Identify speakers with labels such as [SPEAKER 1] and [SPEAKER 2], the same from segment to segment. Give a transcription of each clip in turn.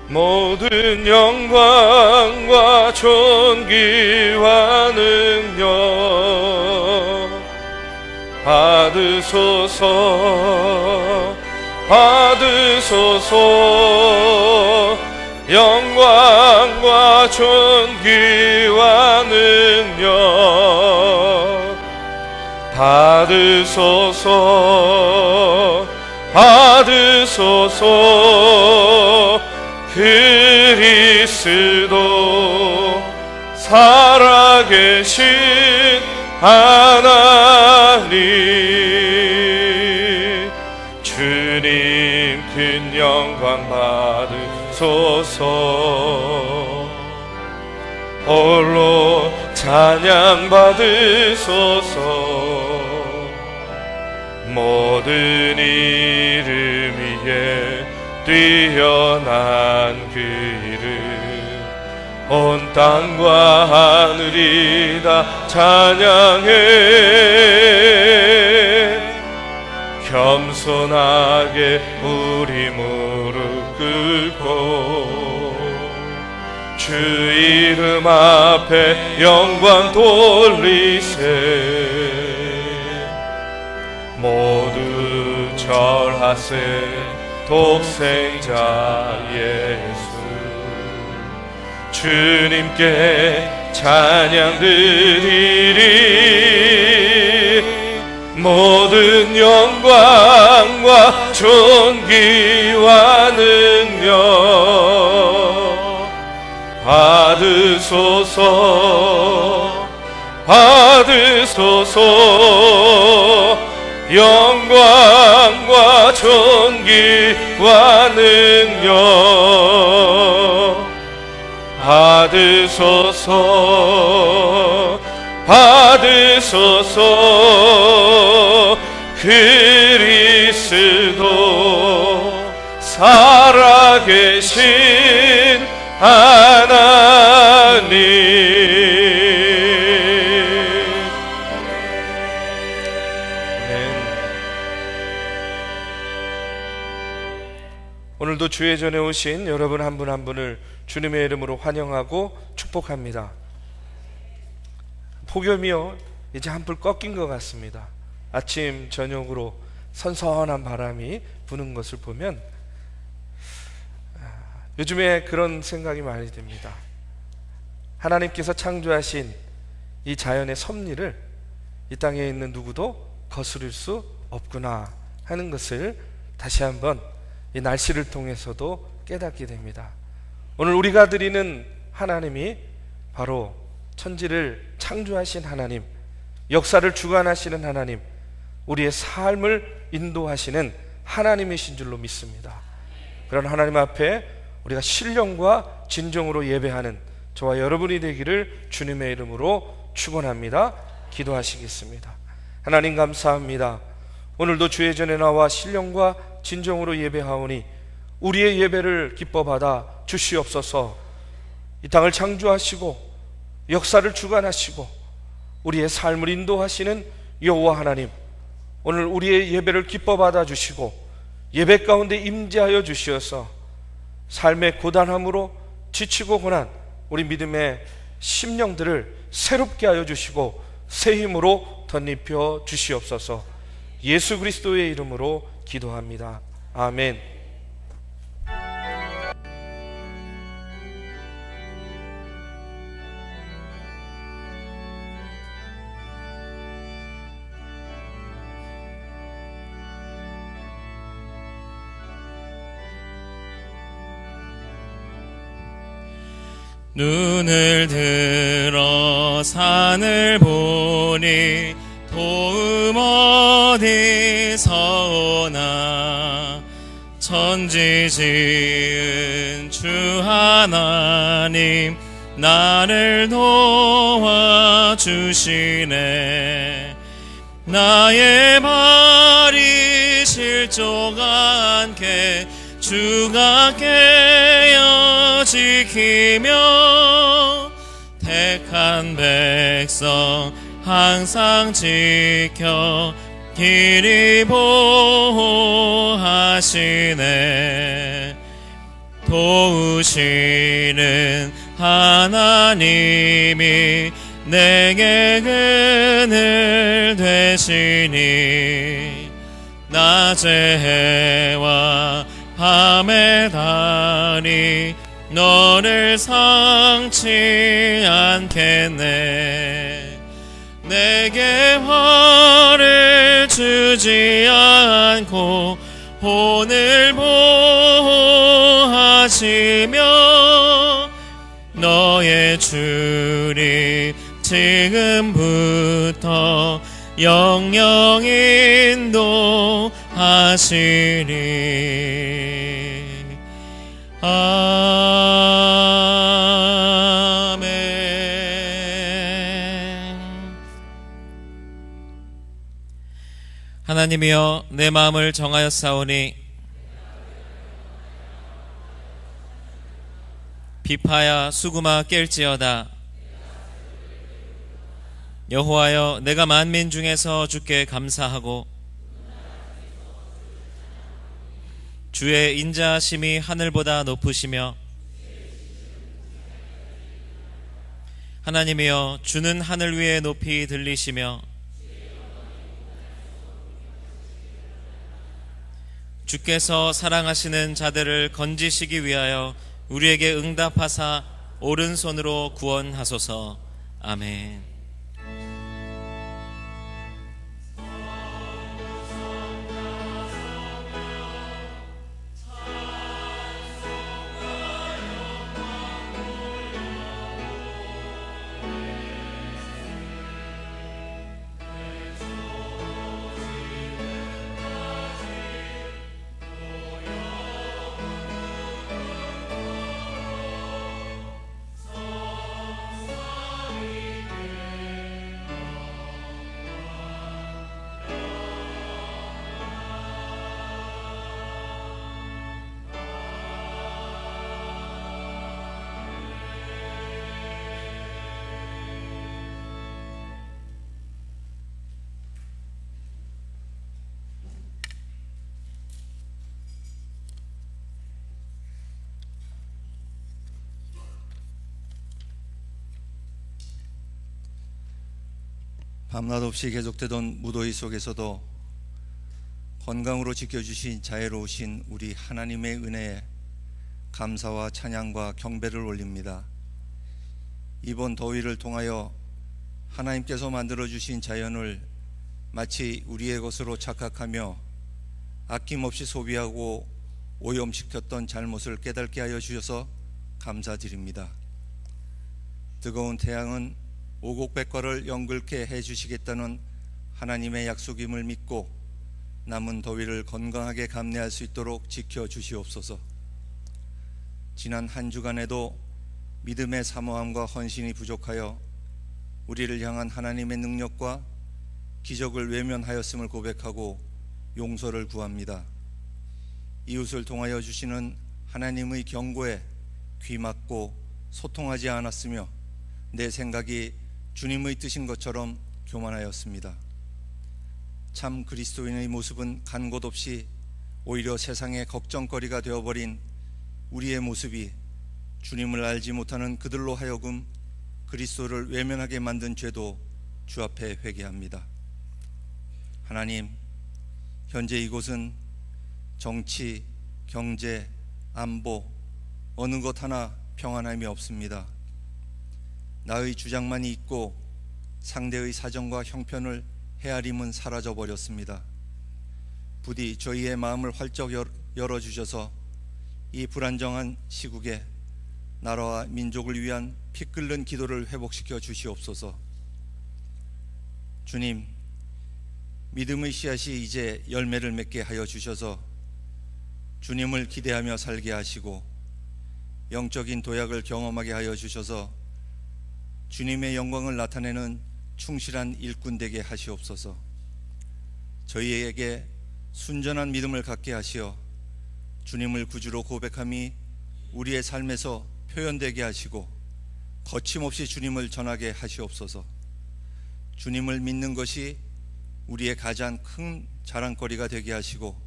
[SPEAKER 1] 모든 영광과 존귀와 능력 받으소서, 받으소서. 영광과 존귀와 능력 받으소서, 받으소서. 그리스도 살아계신 하나님, 주님 큰 영광 받으소서. 홀로 찬양 받으소서. 모든 이름 위에 뛰어난 그 이름, 온 땅과 하늘이 다 찬양해. 겸손하게 우리 무릎 꿇고 주 이름 앞에 영광 돌리세. 모두 절하세. 독생자 예수, 주님께 찬양 드리리. 모든 영광과 존귀와 능력 받으소서, 받으소서. 영광과 존귀와 능력 받으소서, 받으소서. 그리스도 살아계신 하나님. 오늘도 주의 전에 오신 여러분 한 분 한 분을 주님의 이름으로 환영하고 축복합니다. 폭염이요, 이제 한풀 꺾인 것 같습니다. 아침 저녁으로 선선한 바람이 부는 것을 보면 요즘에 그런 생각이 많이 듭니다. 하나님께서 창조하신 이 자연의 섭리를 이 땅에 있는 누구도 거스릴 수 없구나 하는 것을 다시 한번 이 날씨를 통해서도 깨닫게 됩니다. 오늘 우리가 드리는 하나님이 바로 천지를 창조하신 하나님, 역사를 주관하시는 하나님, 우리의 삶을 인도하시는 하나님이신 줄로 믿습니다. 그런 하나님 앞에 우리가 신령과 진정으로 예배하는 저와 여러분이 되기를 주님의 이름으로 축원합니다. 기도하시겠습니다. 하나님 감사합니다. 오늘도 주의 전에 나와 신령과 진정으로 예배하오니 우리의 예배를 기뻐 받아 주시옵소서. 이 땅을 창조하시고 역사를 주관하시고 우리의 삶을 인도하시는 여호와 하나님, 오늘 우리의 예배를 기뻐 받아 주시고 예배 가운데 임재하여 주시어서 삶의 고단함으로 지치고 고난 우리 믿음의 심령들을 새롭게 하여 주시고 새 힘으로 덧입혀 주시옵소서. 예수 그리스도의 이름으로 기도합니다. 아멘.
[SPEAKER 2] 눈을 들어 산을 보니 도움 어디서 오나. 천지 지은 주 하나님 나를 도와주시네. 나의 발이 실족 않게 주가 깨어 지키며 택한 백성 항상 지켜 길이 보호하시네. 도우시는 하나님이 내게 그늘 되시니 낮의 해와 밤의 달이 너를 상치 않겠네. 내게 화를 주지 않고 혼을 보호하시며 너의 줄이 지금부터 영영 인도하시리. 아멘. 하나님이여, 내 마음을 정하였사오니 비파야 수구마 깰지어다. 여호와여, 내가 만민 중에서 주께 감사하고 주의 인자하심이 하늘보다 높으시며 하나님이여, 주는 하늘 위에 높이 들리시며 주께서 사랑하시는 자들을 건지시기 위하여 우리에게 응답하사 오른손으로 구원하소서. 아멘.
[SPEAKER 3] 밤낮 없이 계속되던 무더위 속에서도 건강으로 지켜주신 자애로우신 우리 하나님의 은혜에 감사와 찬양과 경배를 올립니다. 이번 더위를 통하여 하나님께서 만들어주신 자연을 마치 우리의 것으로 착각하며 아낌없이 소비하고 오염시켰던 잘못을 깨닫게 하여 주셔서 감사드립니다. 뜨거운 태양은 오곡백과를 영글게 해주시겠다는 하나님의 약속임을 믿고 남은 더위를 건강하게 감내할 수 있도록 지켜주시옵소서. 지난 한 주간에도 믿음의 사모함과 헌신이 부족하여 우리를 향한 하나님의 능력과 기적을 외면하였음을 고백하고 용서를 구합니다. 이웃을 통하여 주시는 하나님의 경고에 귀 막고 소통하지 않았으며 내 생각이 주님의 뜻인 것처럼 교만하였습니다. 참 그리스도인의 모습은 간 곳 없이 오히려 세상의 걱정거리가 되어버린 우리의 모습이 주님을 알지 못하는 그들로 하여금 그리스도를 외면하게 만든 죄도 주 앞에 회개합니다. 하나님, 현재 이곳은 정치, 경제, 안보 어느 것 하나 평안함이 없습니다. 나의 주장만이 있고 상대의 사정과 형편을 헤아림은 사라져버렸습니다. 부디 저희의 마음을 활짝 열어주셔서 이 불안정한 시국에 나라와 민족을 위한 피 끓는 기도를 회복시켜 주시옵소서. 주님, 믿음의 씨앗이 이제 열매를 맺게 하여 주셔서 주님을 기대하며 살게 하시고 영적인 도약을 경험하게 하여 주셔서 주님의 영광을 나타내는 충실한 일꾼 되게 하시옵소서. 저희에게 순전한 믿음을 갖게 하시어 주님을 구주로 고백함이 우리의 삶에서 표현되게 하시고 거침없이 주님을 전하게 하시옵소서. 주님을 믿는 것이 우리의 가장 큰 자랑거리가 되게 하시고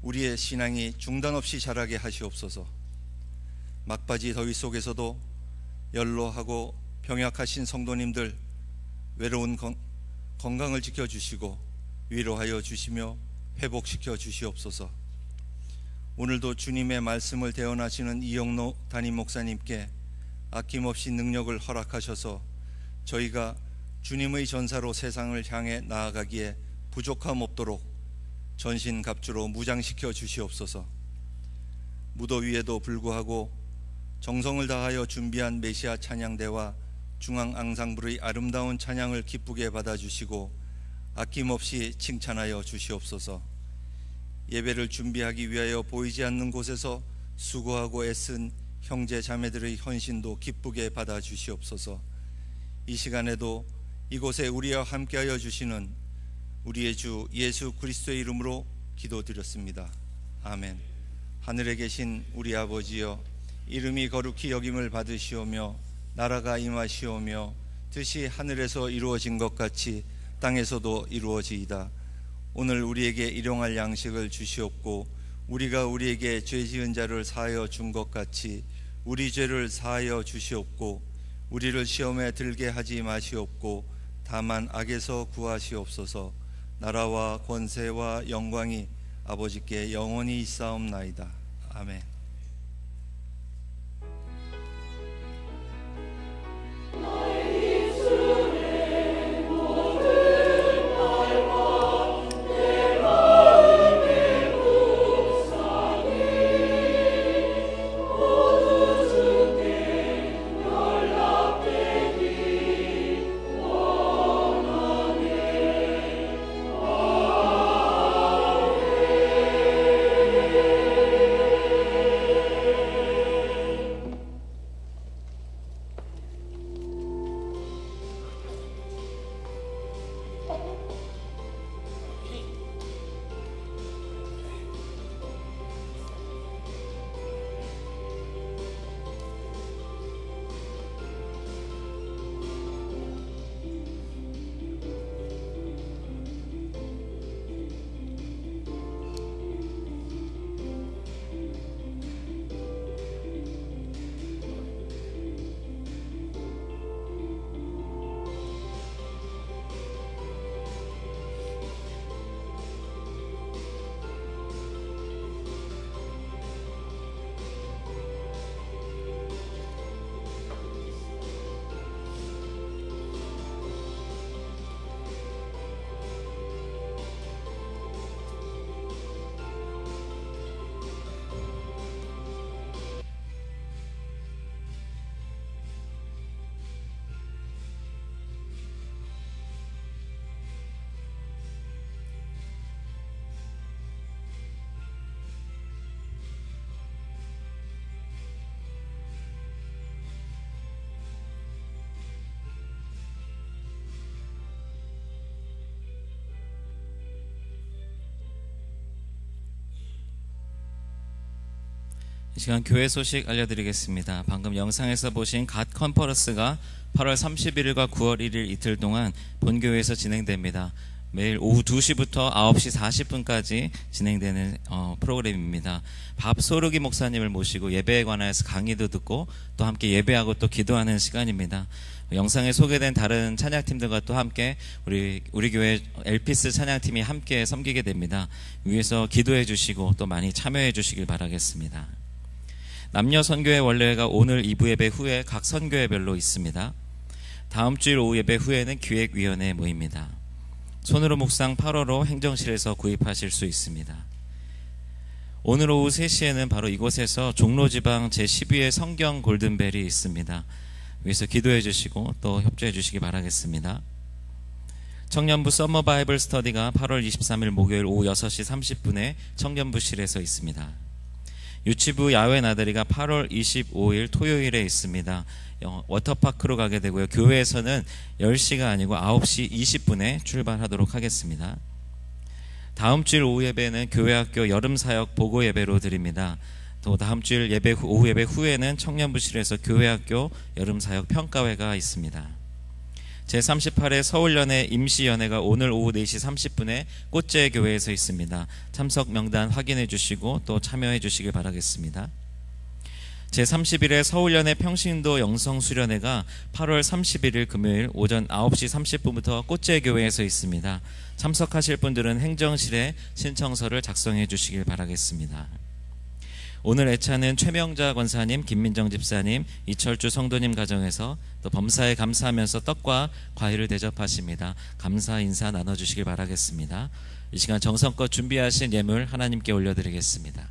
[SPEAKER 3] 우리의 신앙이 중단 없이 자라게 하시옵소서. 막바지 더위 속에서도 연로하고 병약하신 성도님들 외로운 건강을 지켜주시고 위로하여 주시며 회복시켜 주시옵소서. 오늘도 주님의 말씀을 대언하시는 이영로 담임 목사님께 아낌없이 능력을 허락하셔서 저희가 주님의 전사로 세상을 향해 나아가기에 부족함 없도록 전신갑주로 무장시켜 주시옵소서. 무더위에도 불구하고 정성을 다하여 준비한 메시아 찬양대와 중앙 앙상블의 아름다운 찬양을 기쁘게 받아주시고 아낌없이 칭찬하여 주시옵소서. 예배를 준비하기 위하여 보이지 않는 곳에서 수고하고 애쓴 형제 자매들의 헌신도 기쁘게 받아주시옵소서. 이 시간에도 이곳에 우리와 함께하여 주시는 우리의 주 예수 그리스도의 이름으로 기도드렸습니다. 아멘. 하늘에 계신 우리 아버지여, 이름이 거룩히 여김을 받으시오며 나라가 임하시오며 뜻이 하늘에서 이루어진 것 같이 땅에서도 이루어지이다. 오늘 우리에게 일용할 양식을 주시옵고 우리가 우리에게 죄 지은 자를 사하여 준 것 같이 우리 죄를 사하여 주시옵고 우리를 시험에 들게 하지 마시옵고 다만 악에서 구하시옵소서. 나라와 권세와 영광이 아버지께 영원히 있사옵나이다. 아멘.
[SPEAKER 2] 이 시간 교회 소식 알려드리겠습니다. 방금 영상에서 보신 갓 컨퍼런스가 8월 31일과 9월 1일 이틀 동안 본교회에서 진행됩니다. 매일 오후 2시부터 9시 40분까지 진행되는 프로그램입니다. 밥소르기 목사님을 모시고 예배에 관해서 강의도 듣고 또 함께 예배하고 또 기도하는 시간입니다. 영상에 소개된 다른 찬양팀들과 또 함께 우리 교회 엘피스 찬양팀이 함께 섬기게 됩니다. 위에서 기도해 주시고 또 많이 참여해 주시길 바라겠습니다. 남녀 선교회 원래가 오늘 2부 예배 후에 각 선교회별로 있습니다. 다음 주일 오후 예배 후에는 기획위원회 모입니다. 손으로 묵상 8호로 행정실에서 구입하실 수 있습니다. 오늘 오후 3시에는 바로 이곳에서 종로지방 제12회 성경 골든벨이 있습니다. 위에서 기도해 주시고 또 협조해 주시기 바라겠습니다. 청년부 서머 바이블 스터디가 8월 23일 목요일 오후 6시 30분에 청년부실에서 있습니다. 유치부 야외 나들이가 8월 25일 토요일에 있습니다. 워터파크로 가게 되고요. 교회에서는 10시가 아니고 9시 20분에 출발하도록 하겠습니다. 다음 주일 오후 예배는 교회학교 여름사역 보고 예배로 드립니다. 또 다음 주일 오후 예배 후에는 청년부실에서 교회학교 여름사역 평가회가 있습니다. 제38회 서울연회 임시연회가 오늘 오후 4시 30분에 꽃제교회에서 있습니다. 참석 명단 확인해 주시고 또 참여해 주시길 바라겠습니다. 제31회 서울연회 평신도 영성수련회가 8월 31일 금요일 오전 9시 30분부터 꽃제교회에서 있습니다. 참석하실 분들은 행정실에 신청서를 작성해 주시길 바라겠습니다. 오늘 애차는 최명자 권사님, 김민정 집사님, 이철주 성도님 가정에서 또 범사에 감사하면서 떡과 과일을 대접하십니다. 감사 인사 나눠주시길 바라겠습니다. 이 시간 정성껏 준비하신 예물 하나님께 올려드리겠습니다.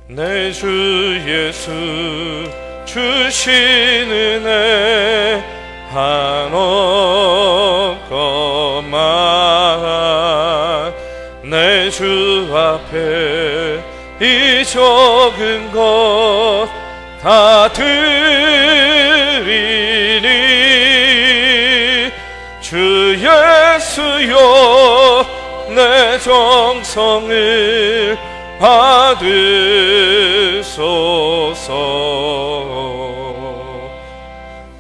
[SPEAKER 1] 내 주 예수 주신 은혜 한없건만 내 주 앞에 이 적은 것 다 드리니 주 예수여 내 정성을 받으소서.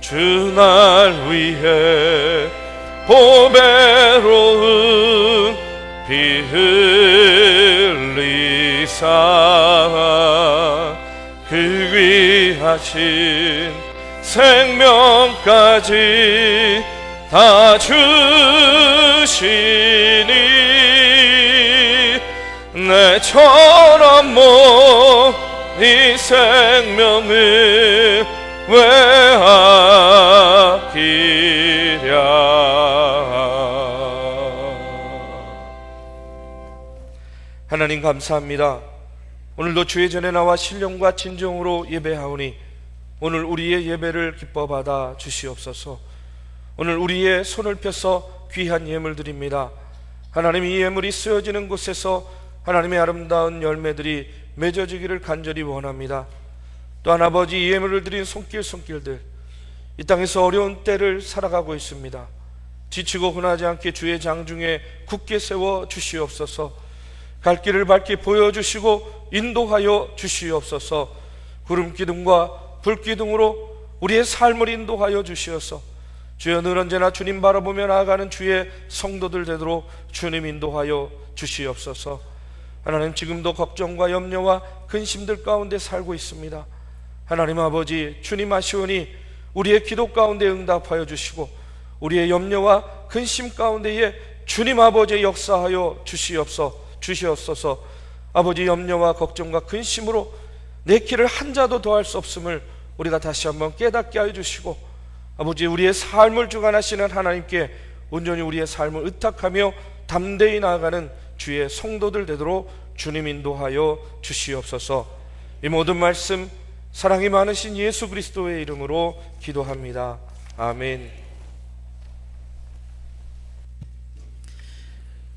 [SPEAKER 1] 주 날 위해 보배로운 피 흘리사 그 귀하신 생명까지 다 주시니 내처럼 이 생명을 왜 아끼랴. 하나님 감사합니다. 오늘도 주의 전에 나와 신령과 진정으로 예배하오니 오늘 우리의 예배를 기뻐 받아 주시옵소서. 오늘 우리의 손을 펴서 귀한 예물 드립니다. 하나님, 이 예물이 쓰여지는 곳에서 하나님의 아름다운 열매들이 맺어지기를 간절히 원합니다. 또한 아버지, 이 예물을 드린 손길들 이 땅에서 어려운 때를 살아가고 있습니다. 지치고 흔하지 않게 주의 장중에 굳게 세워 주시옵소서. 갈 길을 밝게 보여주시고 인도하여 주시옵소서. 구름 기둥과 불 기둥으로 우리의 삶을 인도하여 주시어서 주여 늘 언제나 주님 바라보며 나아가는 주의 성도들 되도록 주님 인도하여 주시옵소서. 하나님, 지금도 걱정과 염려와 근심들 가운데 살고 있습니다. 하나님 아버지, 주님 아시오니 우리의 기도 가운데 응답하여 주시고 우리의 염려와 근심 가운데에 주님 아버지 역사하여 주시옵소서. 아버지, 염려와 걱정과 근심으로 내 길을 한 자도 더할 수 없음을 우리가 다시 한번 깨닫게 하여 주시고 아버지, 우리의 삶을 주관하시는 하나님께 온전히 우리의 삶을 의탁하며 담대히 나아가는 주의 성도들 되도록 주님 인도하여 주시옵소서. 이 모든 말씀 사랑이 많으신 예수 그리스도의 이름으로 기도합니다. 아멘.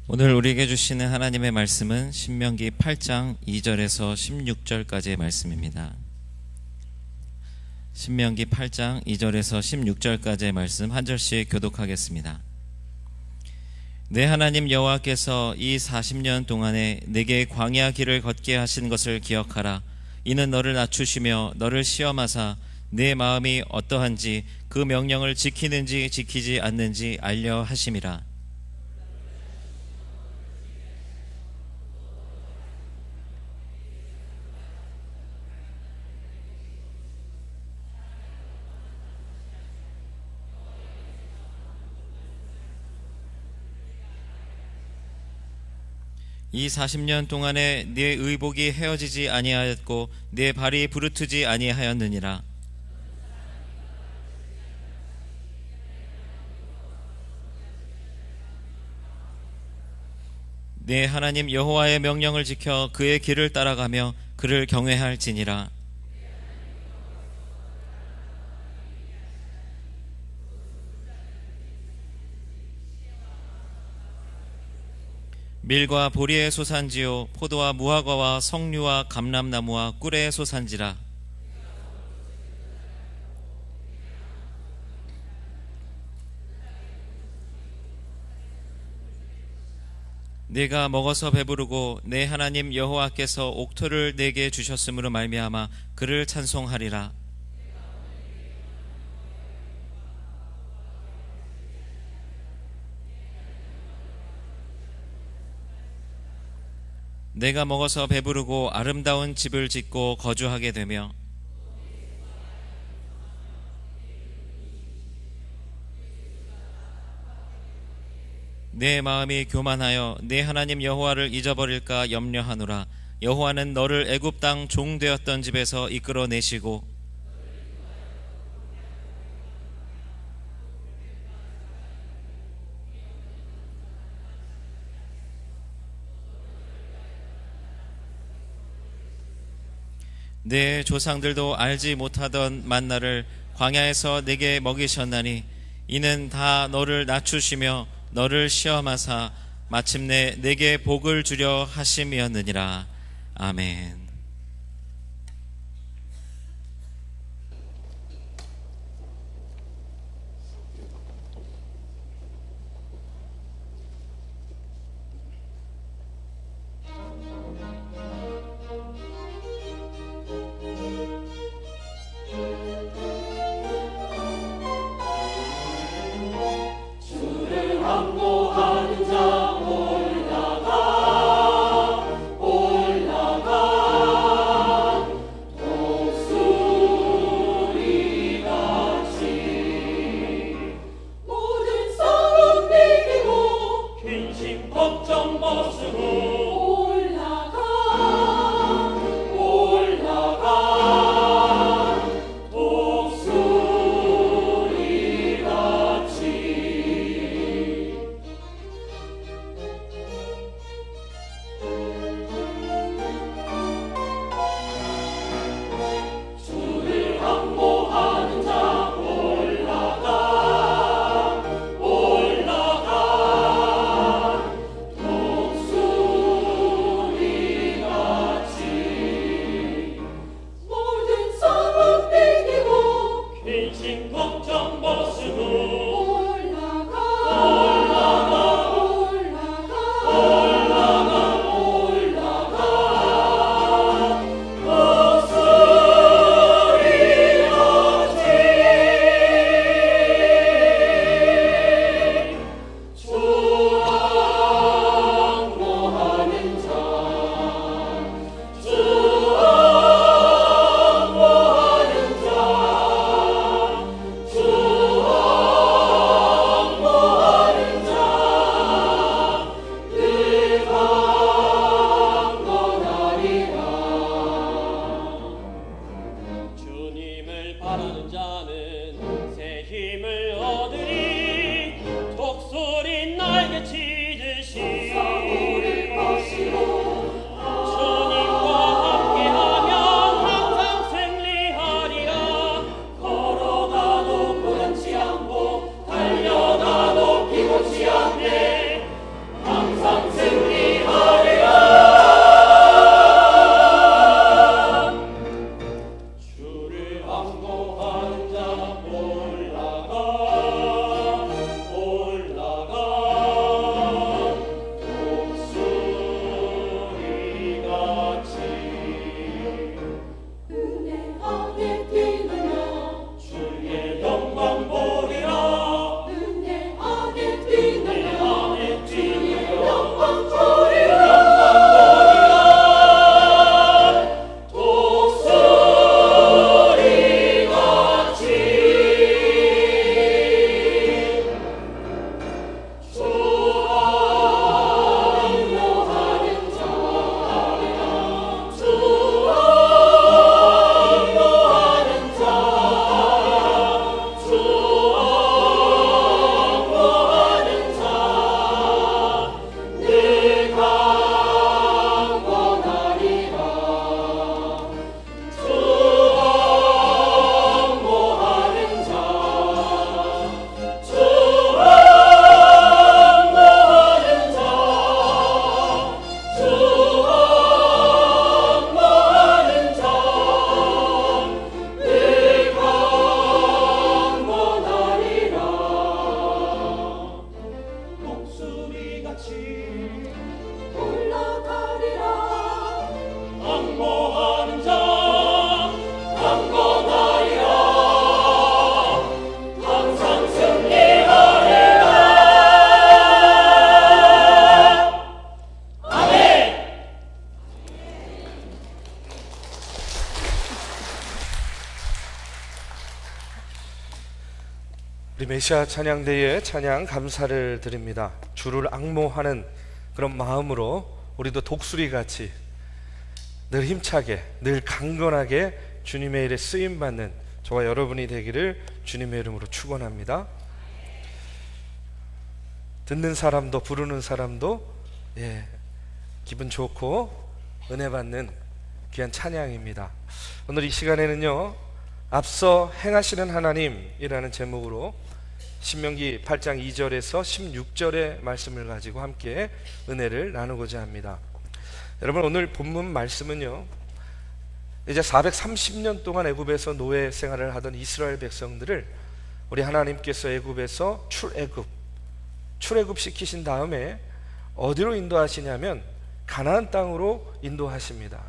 [SPEAKER 2] 오늘 우리에게 주시는 하나님의 말씀은 신명기 8장 2절에서 16절까지의 말씀입니다. 신명기 8장 2절에서 16절까지의 말씀 한 절씩 교독하겠습니다. 내 하나님 여호와께서 이 40년 동안에 내게 광야 길을 걷게 하신 것을 기억하라. 이는 너를 낮추시며 너를 시험하사 내 마음이 어떠한지 그 명령을 지키는지 지키지 않는지 알려 하심이라. 이 40년 동안에 네 의복이 헤어지지 아니하였고 네 발이 부르트지 아니하였느니라. 네 하나님 여호와의 명령을 지켜 그의 길을 따라가며 그를 경외할지니라. 밀과 보리의 소산지요 포도와 무화과와 석류와 감람나무와 꿀의 소산지라. 네가 먹어서 배부르고 내 하나님 여호와께서 옥토를 내게 주셨으므로 말미암아 그를 찬송하리라. 내가 먹어서 배부르고 아름다운 집을 짓고 거주하게 되며 내 마음이 교만하여 내 하나님 여호와를 잊어버릴까 염려하노라. 여호와는 너를 애굽 땅 종 되었던 집에서 이끌어내시고 내 조상들도 알지 못하던 만나를 광야에서 내게 먹이셨나니 이는 다 너를 낮추시며 너를 시험하사 마침내 내게 복을 주려 하심이었느니라. 아멘.
[SPEAKER 4] 항모하는 자 올라가 걱정 벗으고 올라가 독수리같이 주를 항모하는 자 올라가 독수리같이 모든 싸움 이기고 근심 걱정 벗으고 주님을 바라는 자는 새 힘을 얻으리 독수리 날개 치듯이 주님과 함께하면 항상 승리하리라 걸어가도 고단치 않고 달려가도 피곤치 않네 항상 승리하리라 주를 항모하는 자 올라가 독수리같이 은혜하게 뛰놀며 주의 영광 보리라 은혜하게 뛰놀며 주의 영광 보리라 독수리같이 주 항모하는 자 주 항모하는 자 주 항모하는 자 늘 강건하리라 주 항모하는 자 주 항모하는 자 주 항모하는 자 늘 강건하리라 독수리같이 올라가리라 항모하는 자 강건하리라 항상 승리하리라 아멘.
[SPEAKER 1] 우리 메시아 찬양대에 찬양 감사를 드립니다. 주를 앙모하는 그런 마음으로 우리도 독수리같이 늘 힘차게 늘 강건하게 주님의 일에 쓰임받는 저와 여러분이 되기를 주님의 이름으로 축원합니다. 듣는 사람도 부르는 사람도 기분 좋고 은혜 받는 귀한 찬양입니다. 오늘 이 시간에는요 앞서 행하시는 하나님이라는 제목으로 신명기 8장 2절에서 16절의 말씀을 가지고 함께 은혜를 나누고자 합니다. 여러분 오늘 본문 말씀은요 이제 430년 동안 애굽에서 노예 생활을 하던 이스라엘 백성들을 우리 하나님께서 애굽에서 출애굽 시키신 다음에 어디로 인도하시냐면 가나안 땅으로 인도하십니다.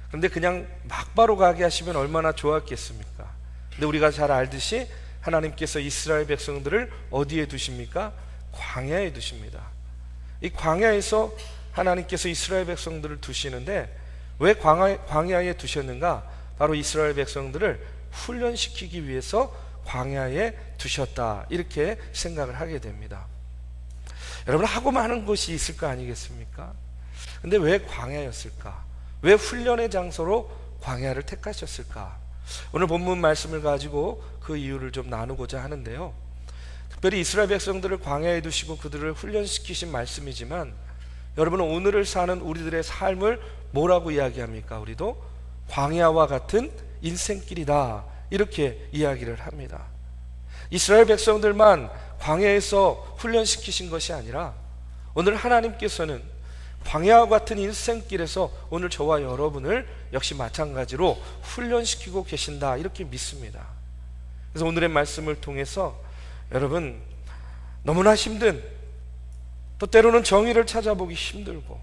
[SPEAKER 1] 그런데 그냥 막바로 가게 하시면 얼마나 좋았겠습니까? 근데 우리가 잘 알듯이 하나님께서 이스라엘 백성들을 어디에 두십니까? 광야에 두십니다. 이 광야에서 하나님께서 이스라엘 백성들을 두시는데 왜 광야에 두셨는가? 바로 이스라엘 백성들을 훈련시키기 위해서 광야에 두셨다, 이렇게 생각을 하게 됩니다. 여러분, 하고 많은 곳이 있을 거 아니겠습니까? 근데 왜 광야였을까? 왜 훈련의 장소로 광야를 택하셨을까? 오늘 본문 말씀을 가지고 그 이유를 좀 나누고자 하는데요, 특별히 이스라엘 백성들을 광야에 두시고 그들을 훈련시키신 말씀이지만, 여러분은 오늘을 사는 우리들의 삶을 뭐라고 이야기합니까? 우리도 광야와 같은 인생길이다, 이렇게 이야기를 합니다. 이스라엘 백성들만 광야에서 훈련시키신 것이 아니라 오늘 하나님께서는 광야와 같은 인생길에서 오늘 저와 여러분을 역시 마찬가지로 훈련시키고 계신다, 이렇게 믿습니다. 그래서 오늘의 말씀을 통해서 여러분, 너무나 힘든, 또 때로는 정의를 찾아보기 힘들고,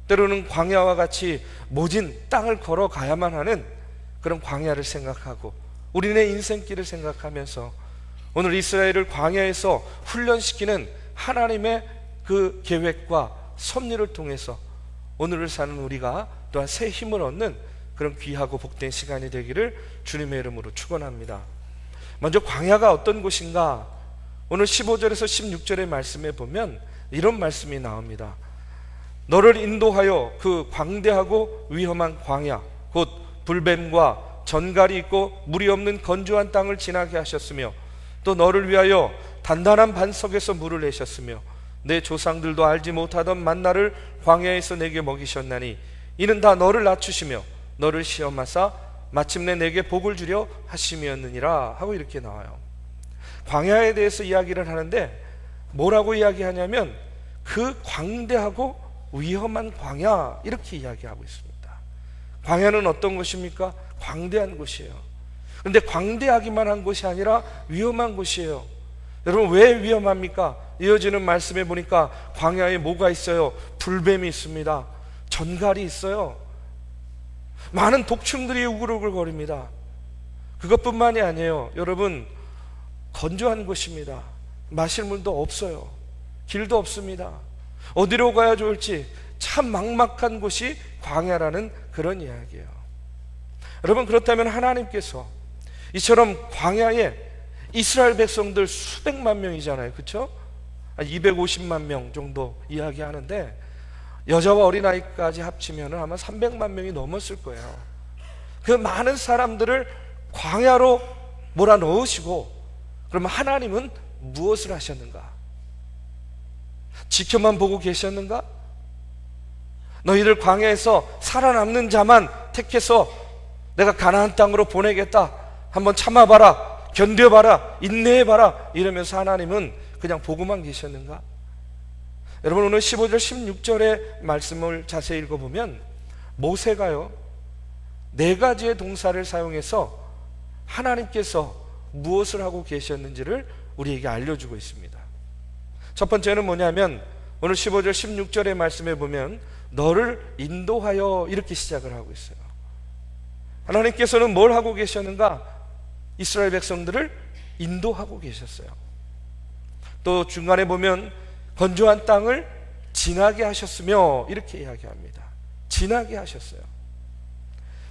[SPEAKER 1] 때로는 광야와 같이 모진 땅을 걸어가야만 하는 그런 광야를 생각하고 우리네 인생길을 생각하면서 오늘 이스라엘을 광야에서 훈련시키는 하나님의 그 계획과 섭리를 통해서 오늘을 사는 우리가 또한 새 힘을 얻는 그런 귀하고 복된 시간이 되기를 주님의 이름으로 축원합니다. 먼저 광야가 어떤 곳인가? 오늘 15절에서 16절의 말씀에 보면 이런 말씀이 나옵니다. 너를 인도하여 그 광대하고 위험한 광야, 곧 불뱀과 전갈이 있고 물이 없는 건조한 땅을 지나게 하셨으며, 또 너를 위하여 단단한 반석에서 물을 내셨으며, 내 조상들도 알지 못하던 만나를 광야에서 내게 먹이셨나니 이는 다 너를 낮추시며 너를 시험하사 마침내 내게 복을 주려 하심이었느니라 하고 이렇게 나와요. 광야에 대해서 이야기를 하는데 뭐라고 이야기하냐면 그 광대하고 위험한 광야, 이렇게 이야기하고 있습니다. 광야는 어떤 곳입니까? 광대한 곳이에요. 그런데 광대하기만 한 곳이 아니라 위험한 곳이에요. 여러분, 왜 위험합니까? 이어지는 말씀에 보니까 광야에 뭐가 있어요? 불뱀이 있습니다. 전갈이 있어요. 많은 독충들이 우글우글거립니다. 그것뿐만이 아니에요. 여러분, 건조한 곳입니다. 마실 물도 없어요. 길도 없습니다. 어디로 가야 좋을지 참 막막한 곳이 광야라는 그런 이야기예요. 여러분, 그렇다면 하나님께서 이처럼 광야에 이스라엘 백성들 수백만 명이잖아요, 그렇죠? 250만 명 정도 이야기하는데 여자와 어린아이까지 합치면 아마 300만 명이 넘었을 거예요. 그 많은 사람들을 광야로 몰아넣으시고, 그러면 하나님은 무엇을 하셨는가? 지켜만 보고 계셨는가? 너희들 광야에서 살아남는 자만 택해서 내가 가나안 땅으로 보내겠다, 한번 참아봐라, 견뎌봐라, 인내해봐라, 이러면서 하나님은 그냥 보고만 계셨는가? 여러분, 오늘 15절 16절의 말씀을 자세히 읽어보면 모세가요 4가지의 동사를 사용해서 하나님께서 무엇을 하고 계셨는지를 우리에게 알려주고 있습니다. 첫 번째는 뭐냐면 오늘 15절 16절의 말씀에 보면 너를 인도하여, 이렇게 시작을 하고 있어요. 하나님께서는 뭘 하고 계셨는가? 이스라엘 백성들을 인도하고 계셨어요. 또 중간에 보면 건조한 땅을 지나게 하셨으며, 이렇게 이야기합니다. 지나게 하셨어요.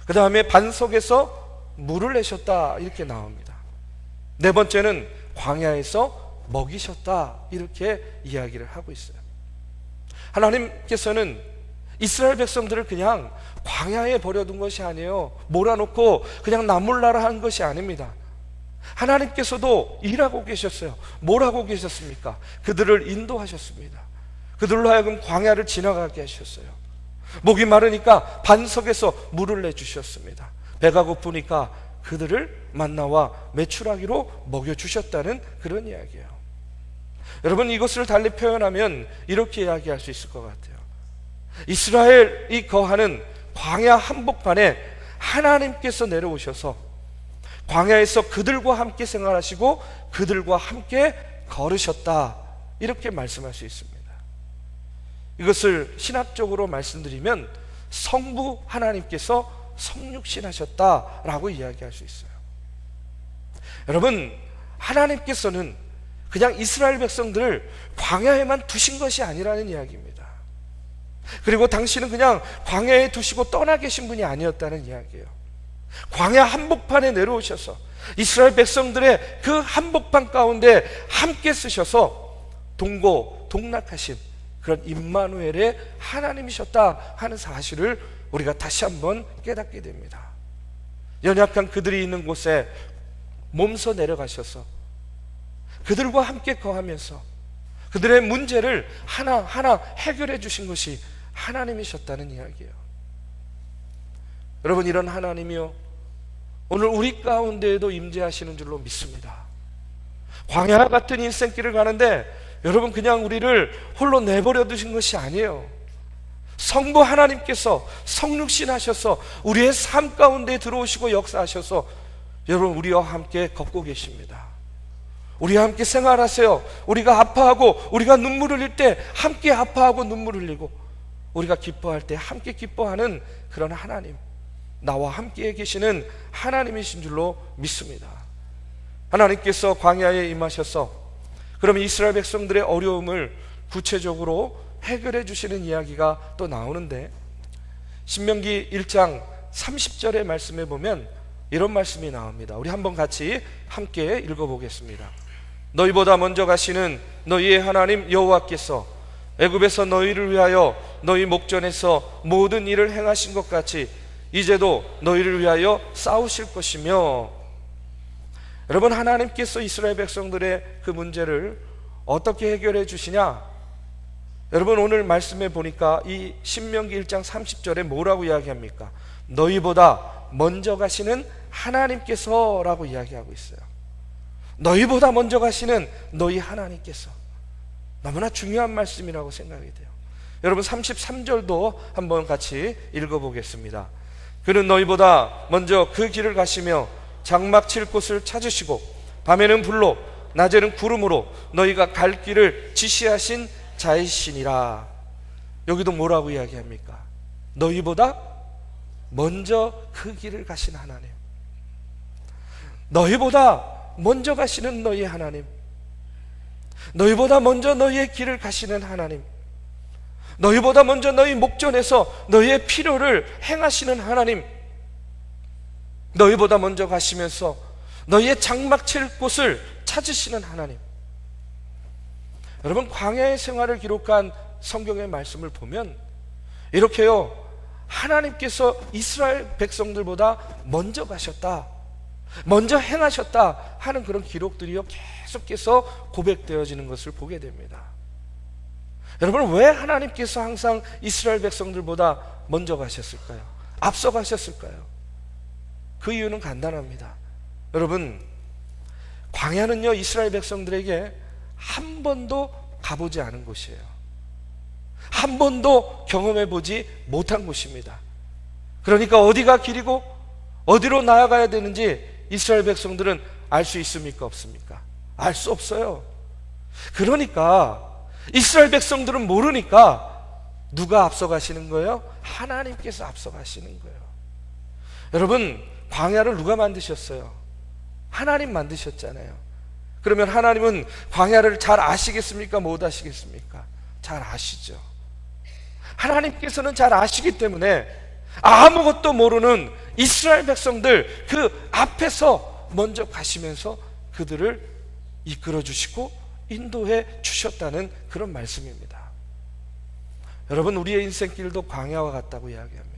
[SPEAKER 1] 그 다음에 반석에서 물을 내셨다, 이렇게 나옵니다. 4번째는 광야에서 먹이셨다, 이렇게 이야기를 하고 있어요. 하나님께서는 이스라엘 백성들을 그냥 광야에 버려둔 것이 아니에요. 몰아놓고 그냥 나몰라라 한 것이 아닙니다. 하나님께서도 일하고 계셨어요. 뭘 하고 계셨습니까? 그들을 인도하셨습니다. 그들로 하여금 광야를 지나가게 하셨어요. 목이 마르니까 반석에서 물을 내주셨습니다. 배가 고프니까 그들을 만나와 메추라기로 먹여주셨다는 그런 이야기예요. 여러분, 이것을 달리 표현하면 이렇게 이야기할 수 있을 것 같아요. 이스라엘이 거하는 광야 한복판에 하나님께서 내려오셔서 광야에서 그들과 함께 생활하시고 그들과 함께 걸으셨다, 이렇게 말씀할 수 있습니다. 이것을 신학적으로 말씀드리면 성부 하나님께서 성육신하셨다라고 이야기할 수 있어요. 여러분, 하나님께서는 그냥 이스라엘 백성들을 광야에만 두신 것이 아니라는 이야기입니다. 그리고 당신은 그냥 광야에 두시고 떠나 계신 분이 아니었다는 이야기예요. 광야 한복판에 내려오셔서 이스라엘 백성들의 그 한복판 가운데 함께 쓰셔서 동고, 동락하신 그런 임마누엘의 하나님이셨다 하는 사실을 우리가 다시 한번 깨닫게 됩니다. 연약한 그들이 있는 곳에 몸소 내려가셔서 그들과 함께 거하면서 그들의 문제를 하나하나 해결해 주신 것이 하나님이셨다는 이야기예요. 여러분, 이런 하나님이요, 오늘 우리 가운데에도 임재하시는 줄로 믿습니다. 광야 같은 인생길을 가는데 여러분, 그냥 우리를 홀로 내버려 두신 것이 아니에요. 성부 하나님께서 성육신하셔서 우리의 삶 가운데 들어오시고 역사하셔서 여러분, 우리와 함께 걷고 계십니다. 우리와 함께 생활하세요. 우리가 아파하고 우리가 눈물 흘릴 때 함께 아파하고 눈물 흘리고, 우리가 기뻐할 때 함께 기뻐하는 그런 하나님, 나와 함께 계시는 하나님이신 줄로 믿습니다. 하나님께서 광야에 임하셔서 그러면 이스라엘 백성들의 어려움을 구체적으로 해결해 주시는 이야기가 또 나오는데, 신명기 1장 30절의 말씀에 보면 이런 말씀이 나옵니다. 우리 한번 같이 함께 읽어보겠습니다. 너희보다 먼저 가시는 너희의 하나님 여호와께서 애굽에서 너희를 위하여 너희 목전에서 모든 일을 행하신 것 같이 이제도 너희를 위하여 싸우실 것이며. 여러분, 하나님께서 이스라엘 백성들의 그 문제를 어떻게 해결해 주시냐? 여러분, 오늘 말씀에 보니까 이 신명기 1장 30절에 뭐라고 이야기합니까? 너희보다 먼저 가시는 하나님께서 라고 이야기하고 있어요. 너희보다 먼저 가시는 너희 하나님께서. 너무나 중요한 말씀이라고 생각이 돼요. 여러분, 33절도 한번 같이 읽어보겠습니다. 그는 너희보다 먼저 그 길을 가시며 장막 칠 곳을 찾으시고 밤에는 불로 낮에는 구름으로 너희가 갈 길을 지시하신 자이시니라. 여기도 뭐라고 이야기합니까? 너희보다 먼저 그 길을 가신 하나님, 너희보다 먼저 가시는 너희 하나님, 너희보다 먼저 너희의 길을 가시는 하나님, 너희보다 먼저 너희 목전에서 너희의 필요를 행하시는 하나님, 너희보다 먼저 가시면서 너희의 장막 칠 곳을 찾으시는 하나님. 여러분, 광야의 생활을 기록한 성경의 말씀을 보면 이렇게요, 하나님께서 이스라엘 백성들보다 먼저 가셨다, 먼저 행하셨다 하는 그런 기록들이요 계속해서 고백되어지는 것을 보게 됩니다. 여러분, 왜 하나님께서 항상 이스라엘 백성들보다 먼저 가셨을까요? 앞서 가셨을까요? 그 이유는 간단합니다. 여러분, 광야는요 이스라엘 백성들에게 한 번도 가보지 않은 곳이에요. 한 번도 경험해 보지 못한 곳입니다. 그러니까 어디가 길이고 어디로 나아가야 되는지 이스라엘 백성들은 알 수 있습니까? 없습니까? 알 수 없어요. 그러니까 이스라엘 백성들은 모르니까 누가 앞서 가시는 거예요? 하나님께서 앞서 가시는 거예요. 여러분, 광야를 누가 만드셨어요? 하나님 만드셨잖아요. 그러면 하나님은 광야를 잘 아시겠습니까? 못 아시겠습니까? 잘 아시죠. 하나님께서는 잘 아시기 때문에 아무것도 모르는 이스라엘 백성들 그 앞에서 먼저 가시면서 그들을 이끌어 주시고 인도해 주셨다는 그런 말씀입니다. 여러분, 우리의 인생길도 광야와 같다고 이야기합니다.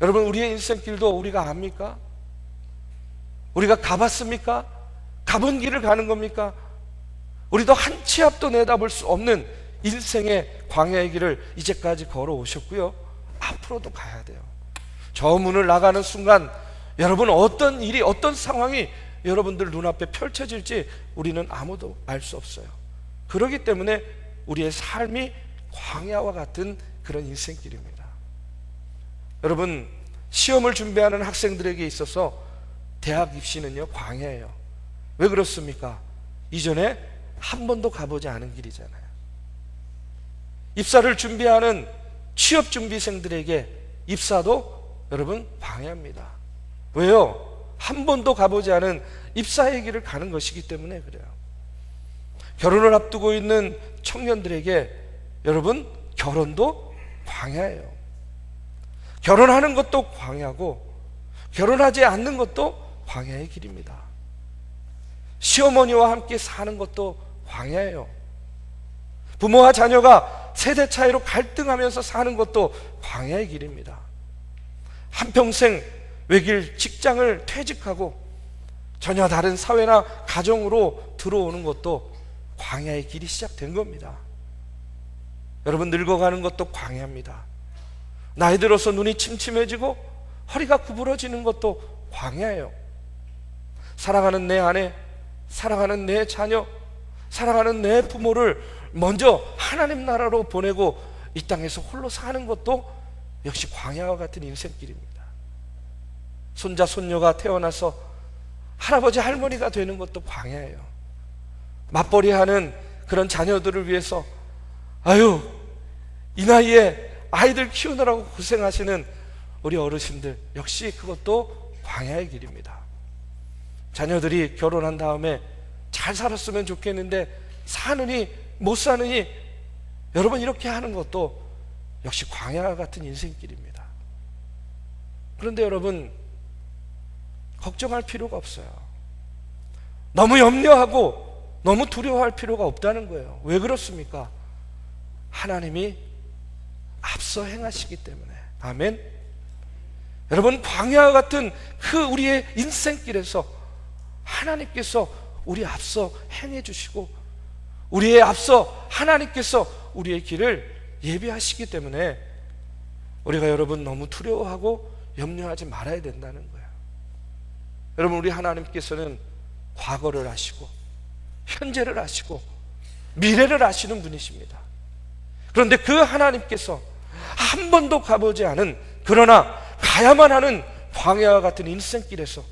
[SPEAKER 1] 여러분, 우리의 인생길도 우리가 압니까? 우리가 가봤습니까? 가본 길을 가는 겁니까? 우리도 한 치 앞도 내다볼 수 없는 인생의 광야의 길을 이제까지 걸어오셨고요, 앞으로도 가야 돼요. 저 문을 나가는 순간 여러분, 어떤 일이, 어떤 상황이 여러분들 눈앞에 펼쳐질지 우리는 아무도 알 수 없어요. 그렇기 때문에 우리의 삶이 광야와 같은 그런 인생길입니다. 여러분, 시험을 준비하는 학생들에게 있어서 대학 입시는요 광야예요. 왜 그렇습니까? 이전에 한 번도 가보지 않은 길이잖아요. 입사를 준비하는 취업 준비생들에게 입사도 여러분 광야입니다. 왜요? 한 번도 가보지 않은 입사의 길을 가는 것이기 때문에 그래요. 결혼을 앞두고 있는 청년들에게 여러분 결혼도 광야예요. 결혼하는 것도 광야고 결혼하지 않는 것도 광야의 길입니다. 시어머니와 함께 사는 것도 광야예요. 부모와 자녀가 세대 차이로 갈등하면서 사는 것도 광야의 길입니다. 한평생 외길 직장을 퇴직하고 전혀 다른 사회나 가정으로 들어오는 것도 광야의 길이 시작된 겁니다. 여러분, 늙어가는 것도 광야입니다. 나이 들어서 눈이 침침해지고 허리가 구부러지는 것도 광야예요. 사랑하는 내 아내, 사랑하는 내 자녀, 사랑하는 내 부모를 먼저 하나님 나라로 보내고 이 땅에서 홀로 사는 것도 역시 광야와 같은 인생길입니다. 손자 손녀가 태어나서 할아버지 할머니가 되는 것도 광야예요. 맞벌이하는 그런 자녀들을 위해서 아유, 이 나이에 아이들 키우느라고 고생하시는 우리 어르신들, 역시 그것도 광야의 길입니다. 자녀들이 결혼한 다음에 잘 살았으면 좋겠는데 사느니 못 사느니, 여러분, 이렇게 하는 것도 역시 광야와 같은 인생길입니다. 그런데 여러분, 걱정할 필요가 없어요. 너무 염려하고 너무 두려워할 필요가 없다는 거예요. 왜 그렇습니까? 하나님이 앞서 행하시기 때문에. 아멘. 여러분, 광야와 같은 그 우리의 인생길에서 하나님께서 우리 앞서 행해 주시고 우리의 앞서 하나님께서 우리의 길을 예비하시기 때문에 우리가 여러분 너무 두려워하고 염려하지 말아야 된다는 거예요. 여러분, 우리 하나님께서는 과거를 아시고 현재를 아시고 미래를 아시는 분이십니다. 그런데 그 하나님께서 한 번도 가보지 않은, 그러나 가야만 하는 광야와 같은 인생길에서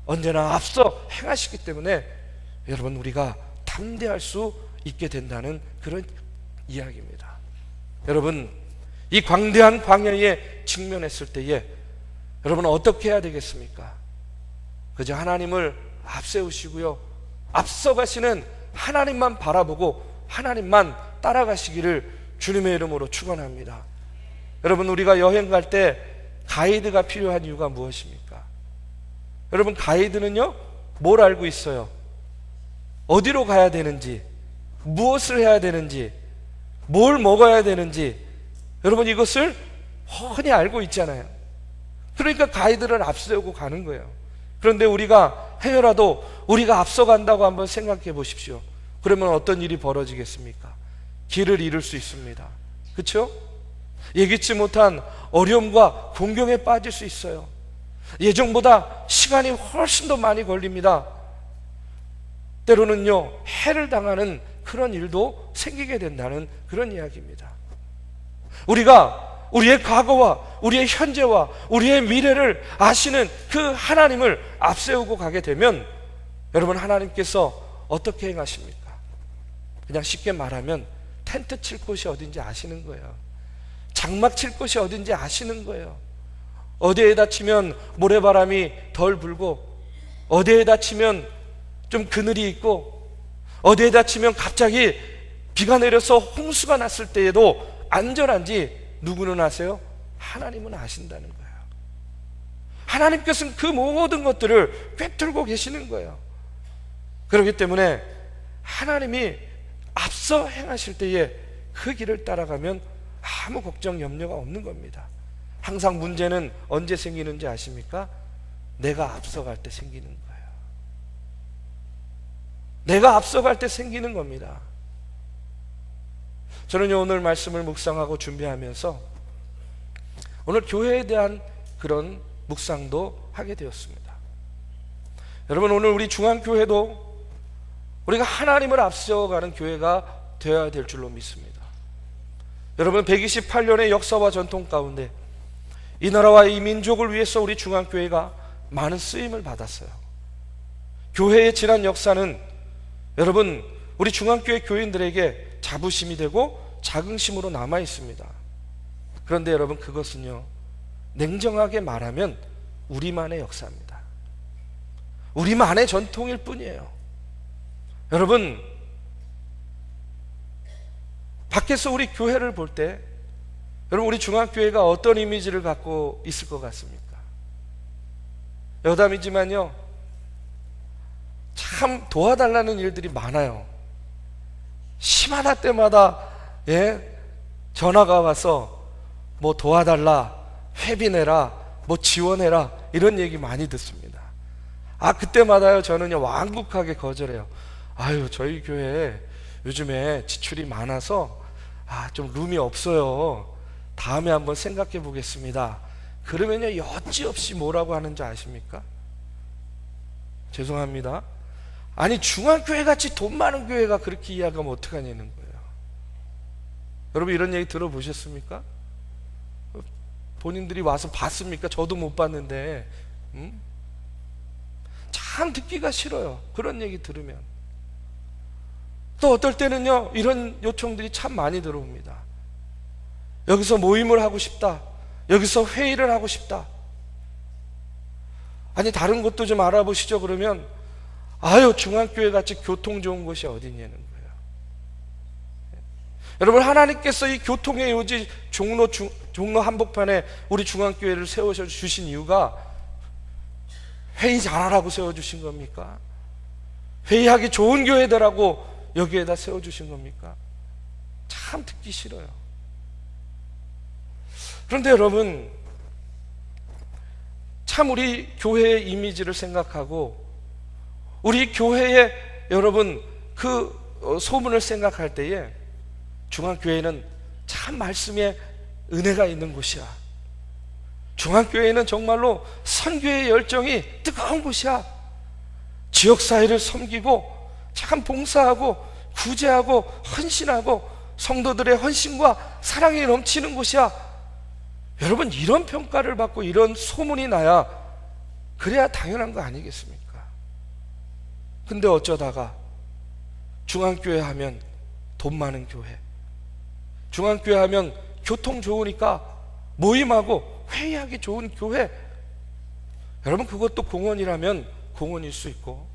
[SPEAKER 1] 언제나 앞서 행하시기 때문에 여러분, 우리가 담대할 수 있게 된다는 그런 이야기입니다. 여러분, 이 광대한 광야에 직면했을 때에 여러분 어떻게 해야 되겠습니까? 그저 하나님을 앞세우시고요, 앞서가시는 하나님만 바라보고 하나님만 따라가시기를 주님의 이름으로 축원합니다. 여러분, 우리가 여행 갈 때 가이드가 필요한 이유가 무엇입니까? 여러분, 가이드는요, 뭘 알고 있어요? 어디로 가야 되는지, 무엇을 해야 되는지, 뭘 먹어야 되는지, 여러분, 이것을 훤히 알고 있잖아요. 그러니까 가이드를 앞세우고 가는 거예요. 그런데 우리가 행여라도 우리가 앞서간다고 한번 생각해 보십시오. 그러면 어떤 일이 벌어지겠습니까? 길을 잃을 수 있습니다. 그렇죠? 예기치 못한 어려움과 공경에 빠질 수 있어요. 예정보다 시간이 훨씬 더 많이 걸립니다. 때로는요, 해를 당하는 그런 일도 생기게 된다는 그런 이야기입니다. 우리가 우리의 과거와 우리의 현재와 우리의 미래를 아시는 그 하나님을 앞세우고 가게 되면 여러분, 하나님께서 어떻게 행하십니까? 그냥 쉽게 말하면 텐트 칠 곳이 어딘지 아시는 거예요. 장막 칠 곳이 어딘지 아시는 거예요. 어디에다 치면 모래바람이 덜 불고, 어디에다 치면 좀 그늘이 있고, 어디에다 치면 갑자기 비가 내려서 홍수가 났을 때에도 안전한지 누구는 아세요? 하나님은 아신다는 거예요. 하나님께서는 그 모든 것들을 꿰뚫고 계시는 거예요. 그렇기 때문에 하나님이 앞서 행하실 때에 그 길을 따라가면 아무 걱정 염려가 없는 겁니다. 항상 문제는 언제 생기는지 아십니까? 내가 앞서갈 때 생기는 거예요. 내가 앞서갈 때 생기는 겁니다. 저는요, 오늘 말씀을 묵상하고 준비하면서 오늘 교회에 대한 그런 묵상도 하게 되었습니다. 여러분, 오늘 우리 중앙교회도 우리가 하나님을 앞서가는 교회가 되어야 될 줄로 믿습니다. 여러분, 128년의 역사와 전통 가운데 이 나라와 이 민족을 위해서 우리 중앙교회가 많은 쓰임을 받았어요. 교회의 지난 역사는 여러분, 우리 중앙교회 교인들에게 자부심이 되고 자긍심으로 남아 있습니다. 그런데 여러분, 그것은요, 냉정하게 말하면 우리만의 역사입니다. 우리만의 전통일 뿐이에요. 여러분, 밖에서 우리 교회를 볼 때 여러분, 우리 중앙교회가 어떤 이미지를 갖고 있을 것 같습니까? 여담이지만요, 참 도와달라는 일들이 많아요. 심하다 때마다 전화가 와서 뭐 도와달라, 회비내라, 뭐 지원해라 이런 얘기 많이 듣습니다. 그때마다요 저는요 완곡하게 거절해요. 아유, 저희 교회 요즘에 지출이 많아서 좀 룸이 없어요. 다음에 한번 생각해 보겠습니다. 그러면요 여지없이 뭐라고 하는 줄 아십니까? 죄송합니다. 아니, 중앙교회 같이 돈 많은 교회가 그렇게 이야기하면 어떡하냐는 거예요. 여러분 이런 얘기 들어보셨습니까? 본인들이 와서 봤습니까? 저도 못 봤는데 참 듣기가 싫어요. 그런 얘기 들으면. 또 어떨 때는요 이런 요청들이 참 많이 들어옵니다. 여기서 모임을 하고 싶다, 여기서 회의를 하고 싶다. 아니, 다른 것도 좀 알아보시죠. 그러면 아유, 중앙교회 같이 교통 좋은 곳이 어디냐는 거예요. 여러분, 하나님께서 이 교통의 요지 종로 한복판에 우리 중앙교회를 세워주신 이유가 회의 잘하라고 세워주신 겁니까? 회의하기 좋은 교회들하고 여기에다 세워주신 겁니까? 참 듣기 싫어요. 그런데 여러분, 참 우리 교회의 이미지를 생각하고 우리 교회의 여러분 그 소문을 생각할 때에 중앙교회는 참 말씀에 은혜가 있는 곳이야. 중앙교회는 정말로 선교의 열정이 뜨거운 곳이야. 지역사회를 섬기고 참 봉사하고 구제하고 헌신하고 성도들의 헌신과 사랑이 넘치는 곳이야. 여러분, 이런 평가를 받고 이런 소문이 나야 그래야 당연한 거 아니겠습니까? 근데 어쩌다가 중앙교회 하면 돈 많은 교회, 중앙교회 하면 교통 좋으니까 모임하고 회의하기 좋은 교회. 여러분, 그것도 공헌이라면 공헌일 수 있고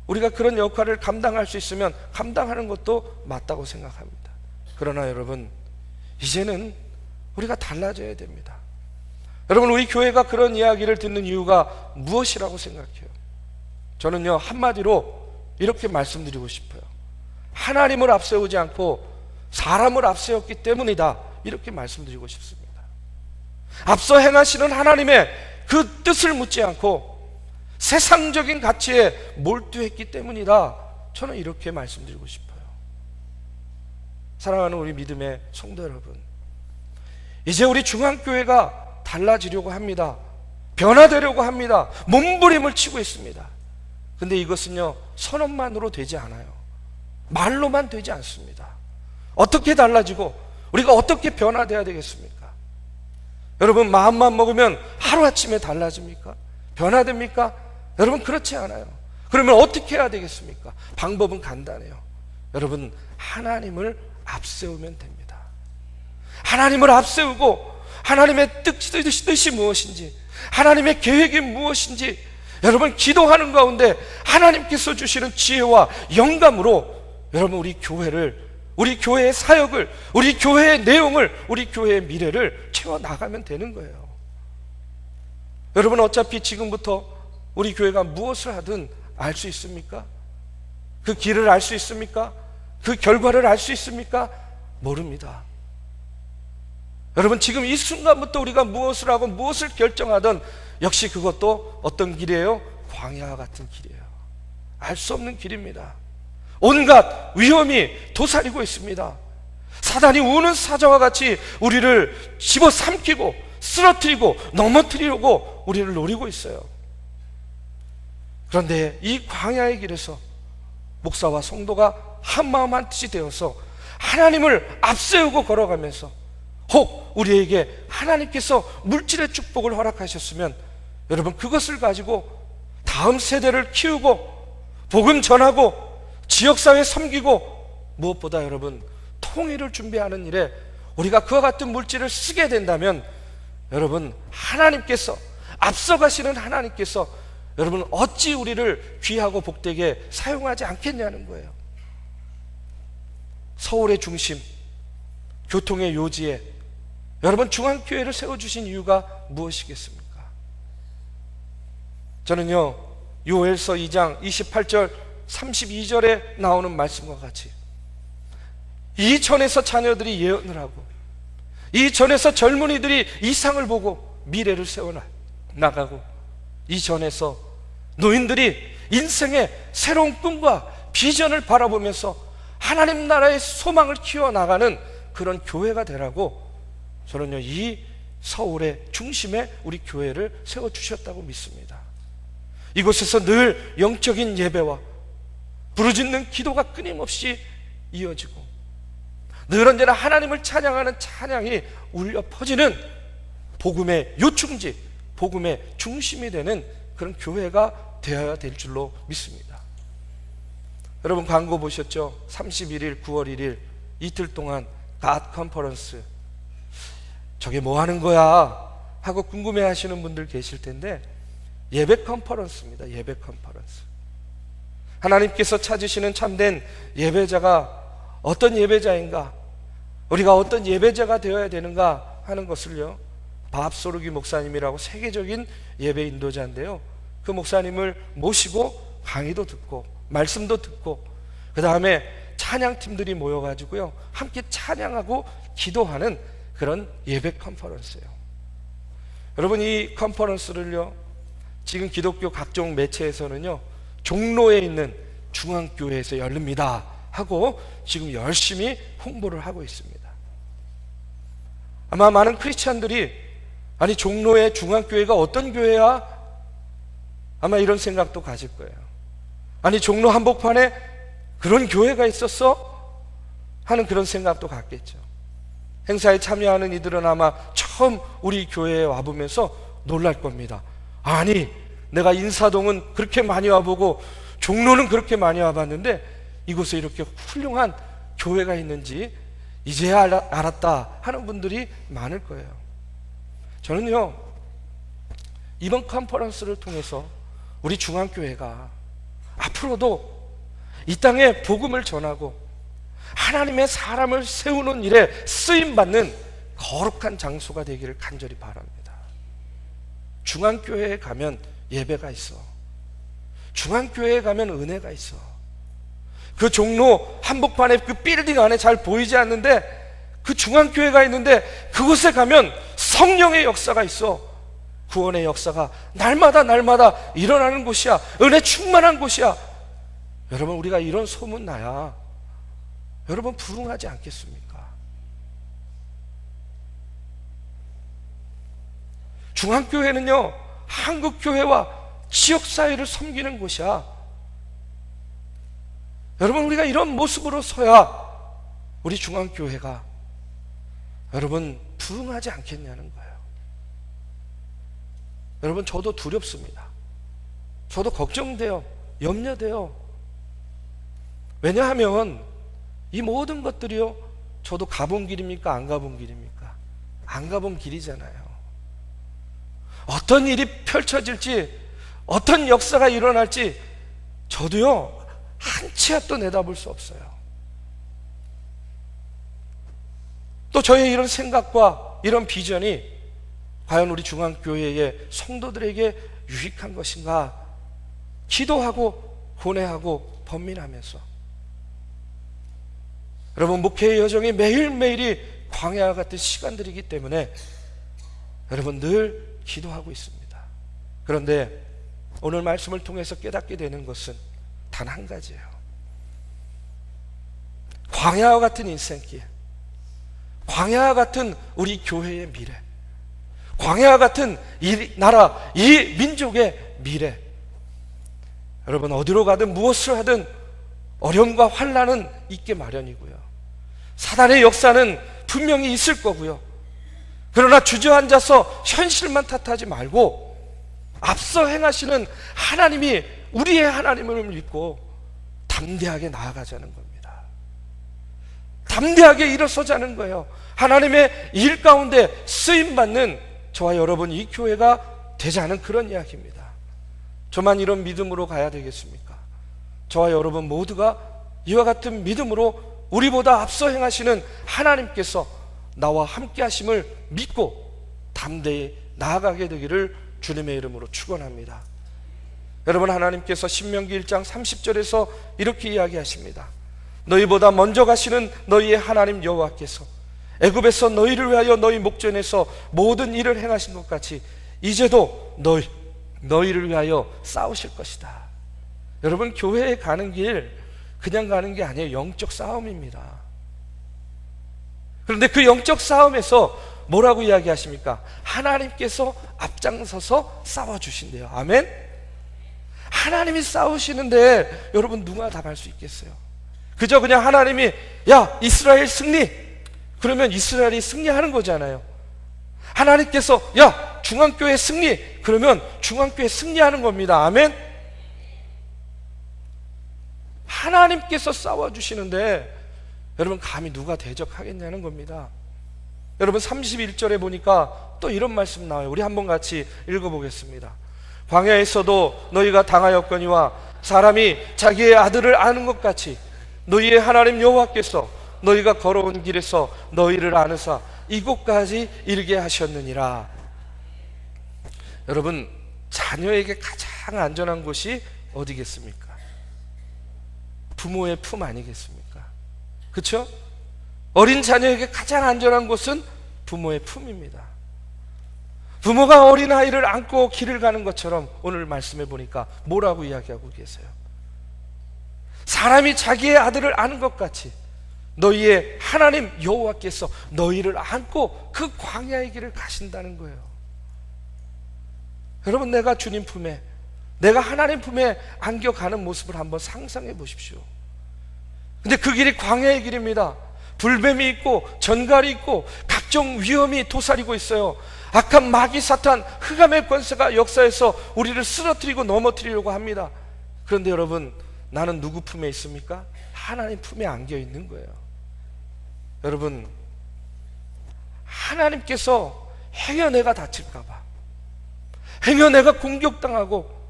[SPEAKER 1] 우리가 그런 역할을 감당할 수 있으면 감당하는 것도 맞다고 생각합니다. 그러나 여러분, 이제는 우리가 달라져야 됩니다. 여러분, 우리 교회가 그런 이야기를 듣는 이유가 무엇이라고 생각해요? 저는요 한마디로 이렇게 말씀드리고 싶어요. 하나님을 앞세우지 않고 사람을 앞세웠기 때문이다, 이렇게 말씀드리고 싶습니다. 앞서 행하시는 하나님의 그 뜻을 묻지 않고 세상적인 가치에 몰두했기 때문이다, 저는 이렇게 말씀드리고 싶어요. 사랑하는 우리 믿음의 성도 여러분, 이제 우리 중앙교회가 달라지려고 합니다. 변화되려고 합니다. 몸부림을 치고 있습니다. 근데 이것은요 선언만으로 되지 않아요. 말로만 되지 않습니다. 어떻게 달라지고 우리가 어떻게 변화돼야 되겠습니까? 여러분, 마음만 먹으면 하루아침에 달라집니까? 변화됩니까? 여러분, 그렇지 않아요. 그러면 어떻게 해야 되겠습니까? 방법은 간단해요. 여러분, 하나님을 앞세우면 됩니다. 하나님을 앞세우고 하나님의 뜻이 무엇인지, 하나님의 계획이 무엇인지 여러분 기도하는 가운데 하나님께서 주시는 지혜와 영감으로 여러분 우리 교회를, 우리 교회의 사역을, 우리 교회의 내용을, 우리 교회의 미래를 채워나가면 되는 거예요. 여러분, 어차피 지금부터 우리 교회가 무엇을 하든 알 수 있습니까? 그 길을 알 수 있습니까? 그 결과를 알 수 있습니까? 모릅니다. 여러분, 지금 이 순간부터 우리가 무엇을 하고 무엇을 결정하든 역시 그것도 어떤 길이에요? 광야와 같은 길이에요. 알 수 없는 길입니다. 온갖 위험이 도사리고 있습니다. 사단이 우는 사자와 같이 우리를 집어삼키고 쓰러뜨리고 넘어뜨리려고 우리를 노리고 있어요. 그런데 이 광야의 길에서 목사와 성도가 한마음 한뜻이 되어서 하나님을 앞세우고 걸어가면서 혹 우리에게 하나님께서 물질의 축복을 허락하셨으면 여러분, 그것을 가지고 다음 세대를 키우고 복음 전하고 지역사회 섬기고 무엇보다 여러분 통일을 준비하는 일에 우리가 그와 같은 물질을 쓰게 된다면 여러분, 하나님께서, 앞서가시는 하나님께서 여러분 어찌 우리를 귀하고 복되게 사용하지 않겠냐는 거예요. 서울의 중심, 교통의 요지에 여러분 중앙교회를 세워주신 이유가 무엇이겠습니까? 저는요 요엘서 2장 28절 32절에 나오는 말씀과 같이 이 전에서 자녀들이 예언을 하고, 이 전에서 젊은이들이 이상을 보고 미래를 세워나가고, 이 전에서 노인들이 인생의 새로운 꿈과 비전을 바라보면서 하나님 나라의 소망을 키워나가는 그런 교회가 되라고 저는요, 이 서울의 중심에 우리 교회를 세워주셨다고 믿습니다. 이곳에서 늘 영적인 예배와 부르짖는 기도가 끊임없이 이어지고, 늘 언제나 하나님을 찬양하는 찬양이 울려 퍼지는 복음의 요충지, 복음의 중심이 되는 그런 교회가 되어야 될 줄로 믿습니다. 여러분 광고 보셨죠? 31일 9월 1일 이틀 동안 갓 컨퍼런스, 저게 뭐 하는 거야 하고 궁금해 하시는 분들 계실 텐데, 예배 컨퍼런스입니다. 예배 컨퍼런스. 하나님께서 찾으시는 참된 예배자가 어떤 예배자인가, 우리가 어떤 예배자가 되어야 되는가 하는 것을요, 밥소르기 목사님이라고 세계적인 예배 인도자인데요, 그 목사님을 모시고 강의도 듣고 말씀도 듣고, 그 다음에 찬양팀들이 모여가지고요 함께 찬양하고 기도하는 그런 예배 컨퍼런스예요. 여러분, 이 컨퍼런스를요 지금 기독교 각종 매체에서는요 종로에 있는 중앙교회에서 열립니다 하고 지금 열심히 홍보를 하고 있습니다. 아마 많은 크리스찬들이, 아니 종로의 중앙교회가 어떤 교회야? 아마 이런 생각도 가질 거예요. 아니 종로 한복판에 그런 교회가 있었어? 하는 그런 생각도 갖겠죠. 행사에 참여하는 이들은 아마 처음 우리 교회에 와보면서 놀랄 겁니다. 아니 내가 인사동은 그렇게 많이 와보고 종로는 그렇게 많이 와봤는데 이곳에 이렇게 훌륭한 교회가 있는지 이제야 알았다 하는 분들이 많을 거예요. 저는요 이번 컨퍼런스를 통해서 우리 중앙교회가 앞으로도 이 땅에 복음을 전하고 하나님의 사람을 세우는 일에 쓰임받는 거룩한 장소가 되기를 간절히 바랍니다. 중앙교회에 가면 예배가 있어. 중앙교회에 가면 은혜가 있어. 그 종로 한복판에 그 빌딩 안에 잘 보이지 않는데 그 중앙교회가 있는데 그곳에 가면 성령의 역사가 있어. 구원의 역사가 날마다 일어나는 곳이야. 은혜 충만한 곳이야. 여러분, 우리가 이런 소문 나야 여러분 부흥하지 않겠습니까? 중앙교회는요 한국교회와 지역사회를 섬기는 곳이야. 여러분, 우리가 이런 모습으로 서야 우리 중앙교회가 여러분 부흥하지 않겠냐는 거예요. 여러분, 저도 두렵습니다. 저도 걱정돼요. 염려돼요. 왜냐하면 이 모든 것들이요 저도 가본 길입니까? 안 가본 길입니까? 안 가본 길이잖아요. 어떤 일이 펼쳐질지, 어떤 역사가 일어날지 저도요 한 치야 또 내다볼 수 없어요. 또 저의 이런 생각과 이런 비전이 과연 우리 중앙교회의 성도들에게 유익한 것인가 기도하고 고뇌하고 번민하면서, 여러분, 목회의 여정이 매일매일이 광야와 같은 시간들이기 때문에 여러분 늘 기도하고 있습니다. 그런데 오늘 말씀을 통해서 깨닫게 되는 것은 단 한 가지예요. 광야와 같은 인생길, 광야와 같은 우리 교회의 미래, 광야와 같은 이 나라, 이 민족의 미래. 여러분, 어디로 가든 무엇을 하든 어려움과 환난은 있게 마련이고요, 사단의 역사는 분명히 있을 거고요. 그러나 주저앉아서 현실만 탓하지 말고 앞서 행하시는 하나님이 우리의 하나님을 믿고 담대하게 나아가자는 겁니다. 담대하게 일어서자는 거예요. 하나님의 일 가운데 쓰임받는 저와 여러분 이 교회가 되자는 그런 이야기입니다. 저만 이런 믿음으로 가야 되겠습니까? 저와 여러분 모두가 이와 같은 믿음으로 우리보다 앞서 행하시는 하나님께서 나와 함께 하심을 믿고 담대히 나아가게 되기를 주님의 이름으로 축원합니다. 여러분, 하나님께서 신명기 1장 30절에서 이렇게 이야기하십니다. 너희보다 먼저 가시는 너희의 하나님 여호와께서 애굽에서 너희를 위하여 너희 목전에서 모든 일을 행하신 것 같이 이제도 너희를 위하여 싸우실 것이다. 여러분, 교회에 가는 길 그냥 가는 게 아니에요. 영적 싸움입니다. 그런데 그 영적 싸움에서 뭐라고 이야기하십니까? 하나님께서 앞장서서 싸워주신대요. 아멘? 하나님이 싸우시는데 여러분 누가 답할 수 있겠어요? 그저 그냥 하나님이 야 이스라엘 승리, 그러면 이스라엘이 승리하는 거잖아요. 하나님께서 야 중앙교회 승리, 그러면 중앙교회 승리하는 겁니다. 아멘? 하나님께서 싸워주시는데 여러분 감히 누가 대적하겠냐는 겁니다. 여러분 31절에 보니까 또 이런 말씀 나와요. 우리 한번 같이 읽어보겠습니다. 광야에서도 너희가 당하였거니와 사람이 자기의 아들을 아는 것 같이 너희의 하나님 여호와께서 너희가 걸어온 길에서 너희를 아느사 이곳까지 이르게 하셨느니라. 여러분, 자녀에게 가장 안전한 곳이 어디겠습니까? 부모의 품 아니겠습니까? 그렇죠? 어린 자녀에게 가장 안전한 곳은 부모의 품입니다. 부모가 어린아이를 안고 길을 가는 것처럼 오늘 말씀해 보니까 뭐라고 이야기하고 계세요? 사람이 자기의 아들을 아는 것 같이 너희의 하나님 여호와께서 너희를 안고 그 광야의 길을 가신다는 거예요. 여러분, 내가 주님 품에, 내가 하나님 품에 안겨가는 모습을 한번 상상해 보십시오. 근데 그 길이 광야의 길입니다. 불뱀이 있고 전갈이 있고 각종 위험이 도사리고 있어요. 악한 마귀 사탄 흑암의 권세가 역사에서 우리를 쓰러뜨리고 넘어뜨리려고 합니다. 그런데 여러분, 나는 누구 품에 있습니까? 하나님 품에 안겨 있는 거예요. 여러분, 하나님께서 행여 내가 다칠까봐, 행여 내가 공격당하고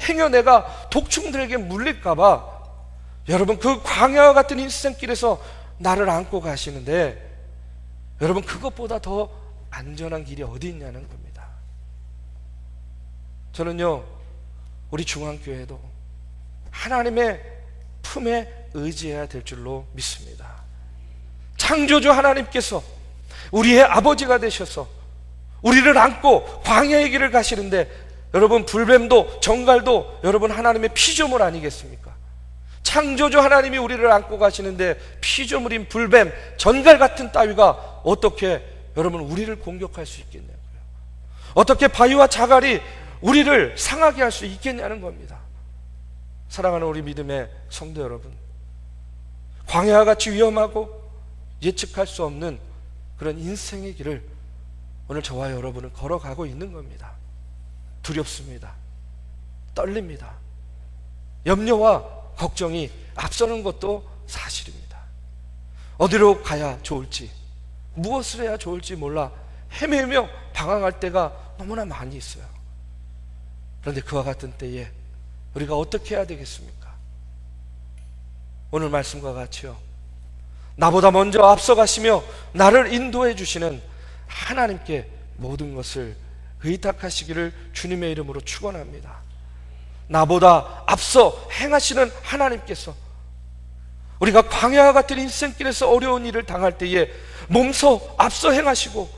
[SPEAKER 1] 행여 내가 독충들에게 물릴까봐 여러분 그 광야와 같은 인생길에서 나를 안고 가시는데, 여러분 그것보다 더 안전한 길이 어디 있냐는 겁니다. 저는요, 우리 중앙교회도 하나님의 품에 의지해야 될 줄로 믿습니다. 창조주 하나님께서 우리의 아버지가 되셔서 우리를 안고 광야의 길을 가시는데, 여러분 불뱀도 정갈도 여러분 하나님의 피조물 아니겠습니까? 창조주 하나님이 우리를 안고 가시는데 피조물인 불뱀, 전갈 같은 따위가 어떻게 여러분 우리를 공격할 수 있겠냐고요. 어떻게 바위와 자갈이 우리를 상하게 할 수 있겠냐는 겁니다. 사랑하는 우리 믿음의 성도 여러분, 광야와 같이 위험하고 예측할 수 없는 그런 인생의 길을 오늘 저와 여러분은 걸어가고 있는 겁니다. 두렵습니다. 떨립니다. 염려와 걱정이 앞서는 것도 사실입니다. 어디로 가야 좋을지, 무엇을 해야 좋을지 몰라 헤매며 방황할 때가 너무나 많이 있어요. 그런데 그와 같은 때에 우리가 어떻게 해야 되겠습니까? 오늘 말씀과 같이요, 나보다 먼저 앞서가시며 나를 인도해 주시는 하나님께 모든 것을 의탁하시기를 주님의 이름으로 축원합니다. 나보다 앞서 행하시는 하나님께서 우리가 광야와 같은 인생길에서 어려운 일을 당할 때에 몸소 앞서 행하시고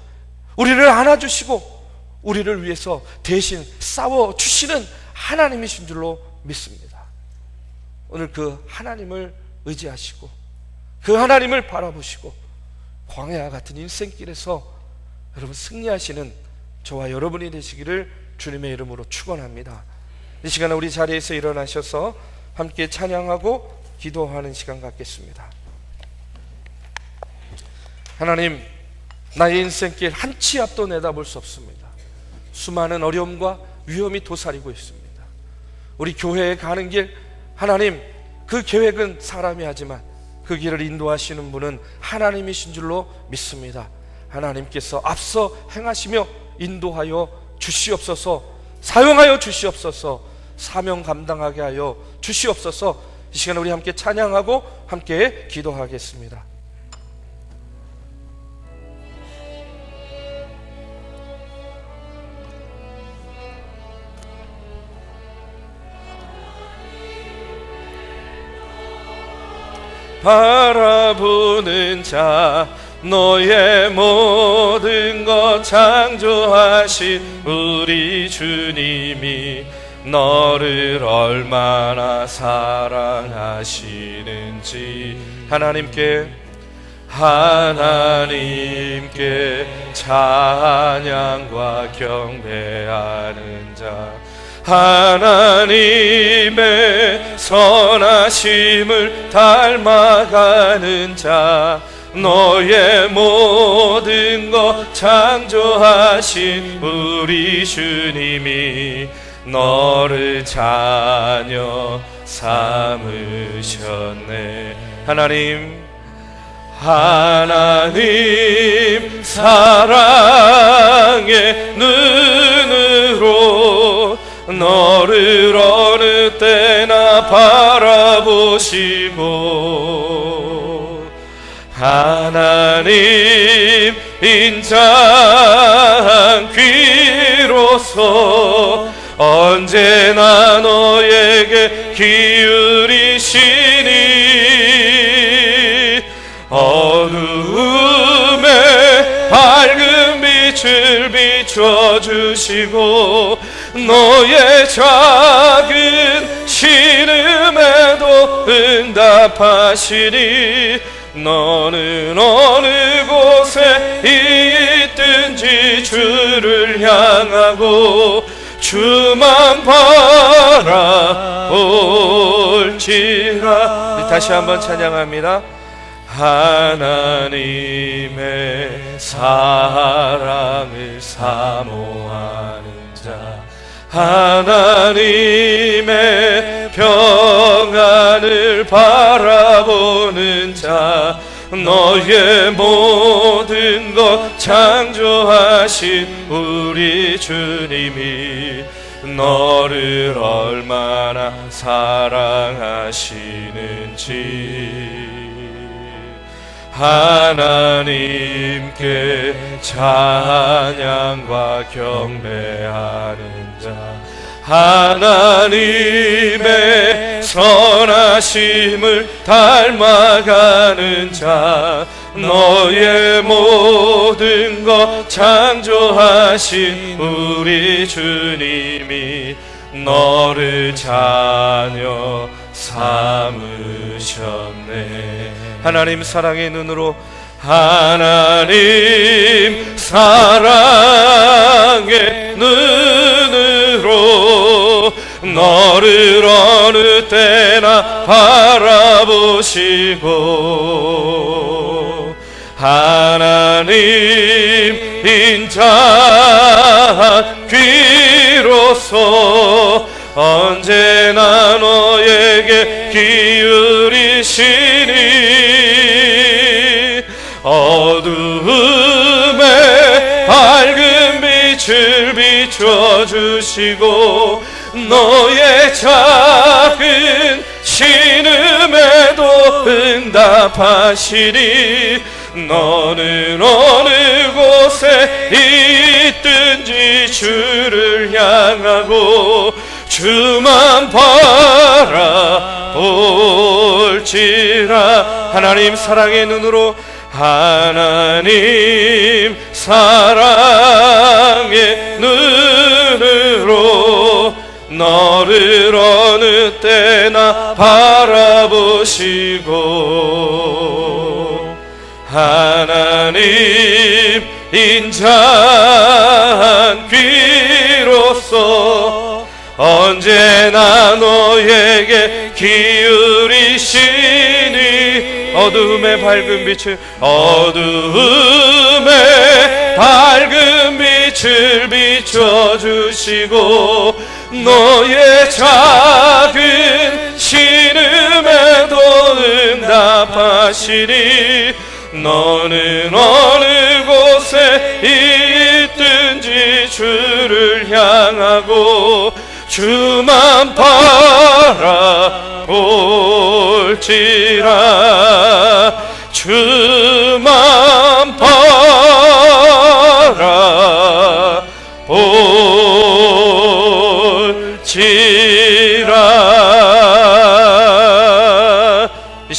[SPEAKER 1] 우리를 안아주시고 우리를 위해서 대신 싸워주시는 하나님이신 줄로 믿습니다. 오늘 그 하나님을 의지하시고 그 하나님을 바라보시고 광야와 같은 인생길에서 여러분 승리하시는 저와 여러분이 되시기를 주님의 이름으로 축원합니다. 이 시간에 우리 자리에서 일어나셔서 함께 찬양하고 기도하는 시간 갖겠습니다. 하나님, 나의 인생길 한 치 앞도 내다볼 수 없습니다. 수많은 어려움과 위험이 도사리고 있습니다. 우리 교회에 가는 길, 하나님 그 계획은 사람이 하지만 그 길을 인도하시는 분은 하나님이신 줄로 믿습니다. 하나님께서 앞서 행하시며 인도하여 주시옵소서, 사용하여 주시옵소서, 사명 감당하게 하여 주시옵소서. 이 시간에 우리 함께 찬양하고 함께 기도하겠습니다. 바라보는 자 너의 모든 것 창조하신 우리 주님이 너를 얼마나 사랑하시는지 하나님께 찬양과 경배하는 자 하나님의 선하심을 닮아가는 자 너의 모든 것 창조하신 우리 주님이 너를 자녀 삼으셨네. 하나님 사랑의 눈으로 너를 어느 때나 바라보시고 하나님 인자한 귀로서 언제나 너에게 기울이시니 어두움에 밝은 빛을 비춰주시고 너의 작은 신음에도 응답하시니 너는 어느 곳에 있든지 주를 향하고 주만 바라볼지라. 다시 한번 찬양합니다. 하나님의 사랑을 사모하는 자 하나님의 평안을 바라보는 자 너의 모든 것 창조하신 우리 주님이 너를 얼마나 사랑하시는지 하나님께 찬양과 경배하는 자 하나님의 선하심을 닮아가는 자 너의 모든 것 창조하신 우리 주님이 너를 자녀 삼으셨네. 하나님 사랑의 눈으로 하나님 사랑의 눈으로 너를 어느 때나 바라보시고 하나님 인자한 귀로서 언제나 너에게 기울이시니 어두움에 밝은 빛을 비춰주시고 너의 작은 신음에도 응답하시니 너는 어느 곳에 있든지 주를 향하고 주만 바라볼지라. 하나님 사랑의 눈으로 하나님 사랑의 눈으로 너를 어느 때나 바라보시고 하나님 인자한 귀로서 언제나 너에게 기울이시니 어두움의 밝은 빛을 비춰주시고 너의 작은 신음에도 응답하시니 너는 어느 곳에 있든지 주를 향하고 주만 바라볼지라. 주만 바라볼지라.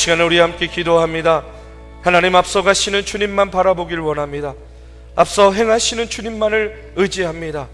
[SPEAKER 1] 시간에 우리 함께 기도합니다. 하나님, 앞서 가시는 주님만 바라보길 원합니다. 앞서 행하시는 주님만을 의지합니다.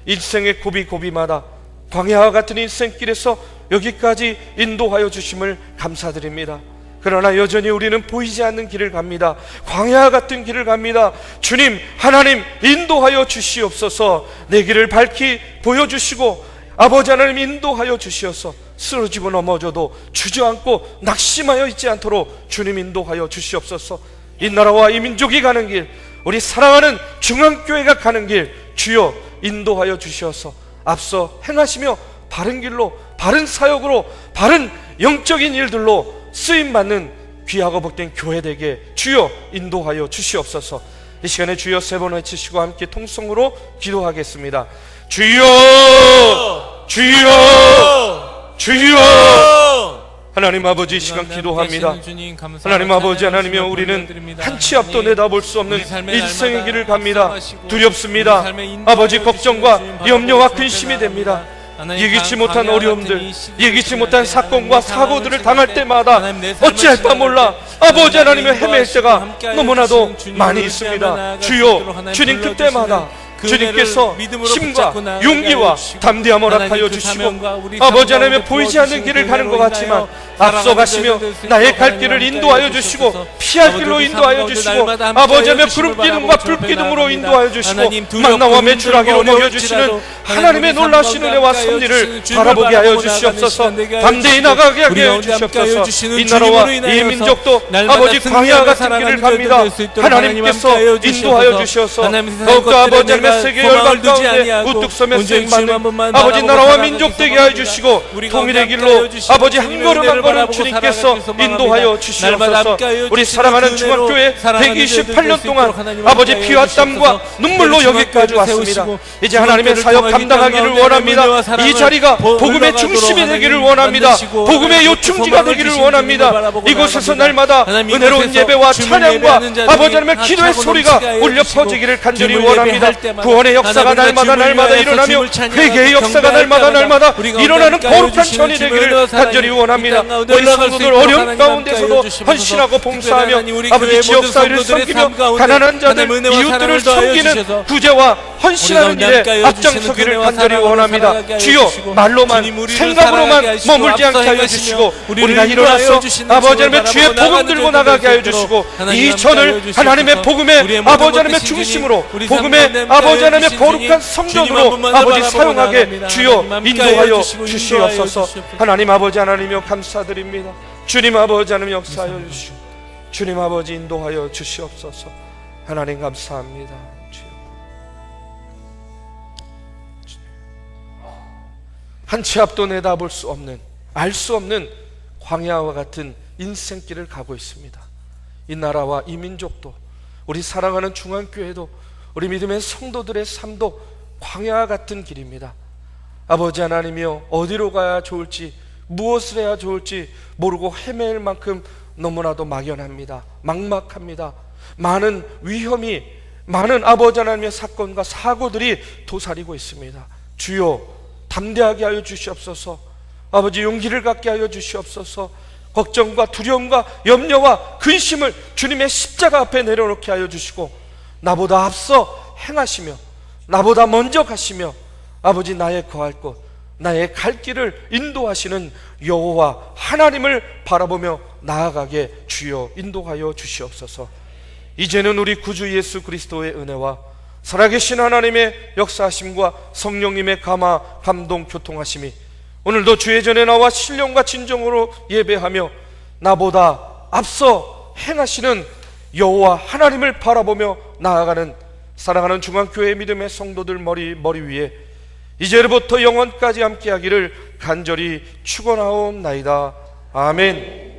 [SPEAKER 1] 인생의 고비고비마다 광야와 같은 인생길에서 여기까지 인도하여 주심을 감사드립니다. 그러나 여전히 우리는 보이지 않는 길을 갑니다. 광야 같은 길을 갑니다. 주님, 하나님 인도하여 주시옵소서. 내 길을 밝히 보여주시고 아버지 하나님 인도하여 주시어서 쓰러지고 넘어져도 주저앉고 낙심하여 있지 않도록 주님 인도하여 주시옵소서. 이 나라와 이 민족이 가는 길, 우리 사랑하는 중앙교회가 가는 길 주여 인도하여 주시어서 앞서 행하시며 바른 길로, 바른 사역으로, 바른 영적인 일들로 쓰임받는 귀하고 복된 교회 되게 주여 인도하여 주시옵소서. 이 시간에 주여 3번 외치시고 함께 통성으로 기도하겠습니다. 주여, 주여, 주여. 하나님 아버지, 이 시간 기도합니다. 하나님 아버지 하나님이여, 우리는 한치 앞도 내다볼 수 없는 일생의 길을 갑니다. 두렵습니다. 아버지, 걱정과 염려와 근심이 됩니다. 예기치 못한 어려움들, 예기치 못한 사건과 사고들을 당할 때마다 어찌할 바 몰라 아버지 하나님의 헤맬 때가 너무나도 많이 있습니다. 주여, 주님 그때마다 주님께서 힘과 용기와 담대함 허락하여 주시고 아버지 하나님의 보이지 않는 길을 가는 것 같지만 앞서 가시며 나의 갈 길을 인도하여 주시고 피할 길로 인도하여 주시고 아버지 하나님의 구름기둥과 불기둥으로 인도하여 주시고 만나와 메추라기로 먹여주시는 하나님의 놀라신 은혜와 섭리를 바라보게 하여 주시옵소서. 담대히 나가게 하여 주시옵소서. 이 나라와 이 민족도 아버지 광야 같은 길을 갑니다. 하나님께서 인도하여 주시옵소서. 더욱더 아버지 하나님의 세계 열방 가운데 우뚝 서며 쓰임받는 아버지 나라와 민족 되게 하여 주시고 통일의 길로 아버지 한 걸음 한 걸음 주님께서 인도하여 주시옵소서. 우리 사랑하는 중앙교회 128년 동안 아버지 피와 땀과 눈물로 여기까지 왔습니다. 이제 하나님의 사역 감당하기를 원합니다. 이 자리가 복음의 중심이 되기를 원합니다. 복음의 요충지가 되기를 원합니다. 이곳에서 날마다 은혜로운 예배와 찬양과 아버지 하나님의 기도의 소리가 울려 퍼지기를 간절히 원합니다. 구원의 역사가 날마다 일어나며 회개의 역사가 날마다 일어나는 거룩한 전이 되기를 간절히 원합니다. 우리 성도들 어려운 가운데서도 헌신하고 봉사하며 아버지 지역사회를 섬기며 가난한 자들, 이웃들을 섬기는 구제와 헌신하는 일에 앞장서기를 간절히 원합니다. 주여, 말로만 생각으로만 머물지 않게 하여 주시고 우리가 일어나서 아버지 하나님의 주의 복음 들고 나가게 하여 주시고 이 전을 하나님의 복음의 아버지 하나님의 중심으로 복음의 아버지 하나님의 거룩한 성전으로 아버지 사용하게 주여 인도하여 주시옵소서. 하나님 아버지 하나님이여 감사드립니다. 주님 아버지 하나님 역사하여 주시고 주님 아버지 인도하여 주시옵소서. 하나님 감사합니다. 한치 앞도 내다볼 수 없는, 알 수 없는 광야와 같은 인생길을 가고 있습니다. 이 나라와 이 민족도, 우리 사랑하는 중앙교회도, 우리 믿음의 성도들의 삶도 광야 같은 길입니다. 아버지 하나님이여, 어디로 가야 좋을지, 무엇을 해야 좋을지 모르고 헤맬 만큼 너무나도 막연합니다. 막막합니다. 많은 위험이, 많은 아버지 하나님의 사건과 사고들이 도사리고 있습니다. 주여, 담대하게 하여 주시옵소서. 아버지 용기를 갖게 하여 주시옵소서. 걱정과 두려움과 염려와 근심을 주님의 십자가 앞에 내려놓게 하여 주시고 나보다 앞서 행하시며 나보다 먼저 가시며 아버지 나의 거할 곳, 나의 갈 길을 인도하시는 여호와 하나님을 바라보며 나아가게 주여 인도하여 주시옵소서. 이제는 우리 구주 예수 그리스도의 은혜와 살아계신 하나님의 역사하심과 성령님의 감화, 감동, 교통하심이 오늘도 주의 전에 나와 신령과 진정으로 예배하며 나보다 앞서 행하시는 여호와 하나님을 바라보며 나아가는 사랑하는 중앙교회 믿음의 성도들 머리 위에 이제부터 영원까지 함께하기를 간절히 축원하옵나이다. 아멘.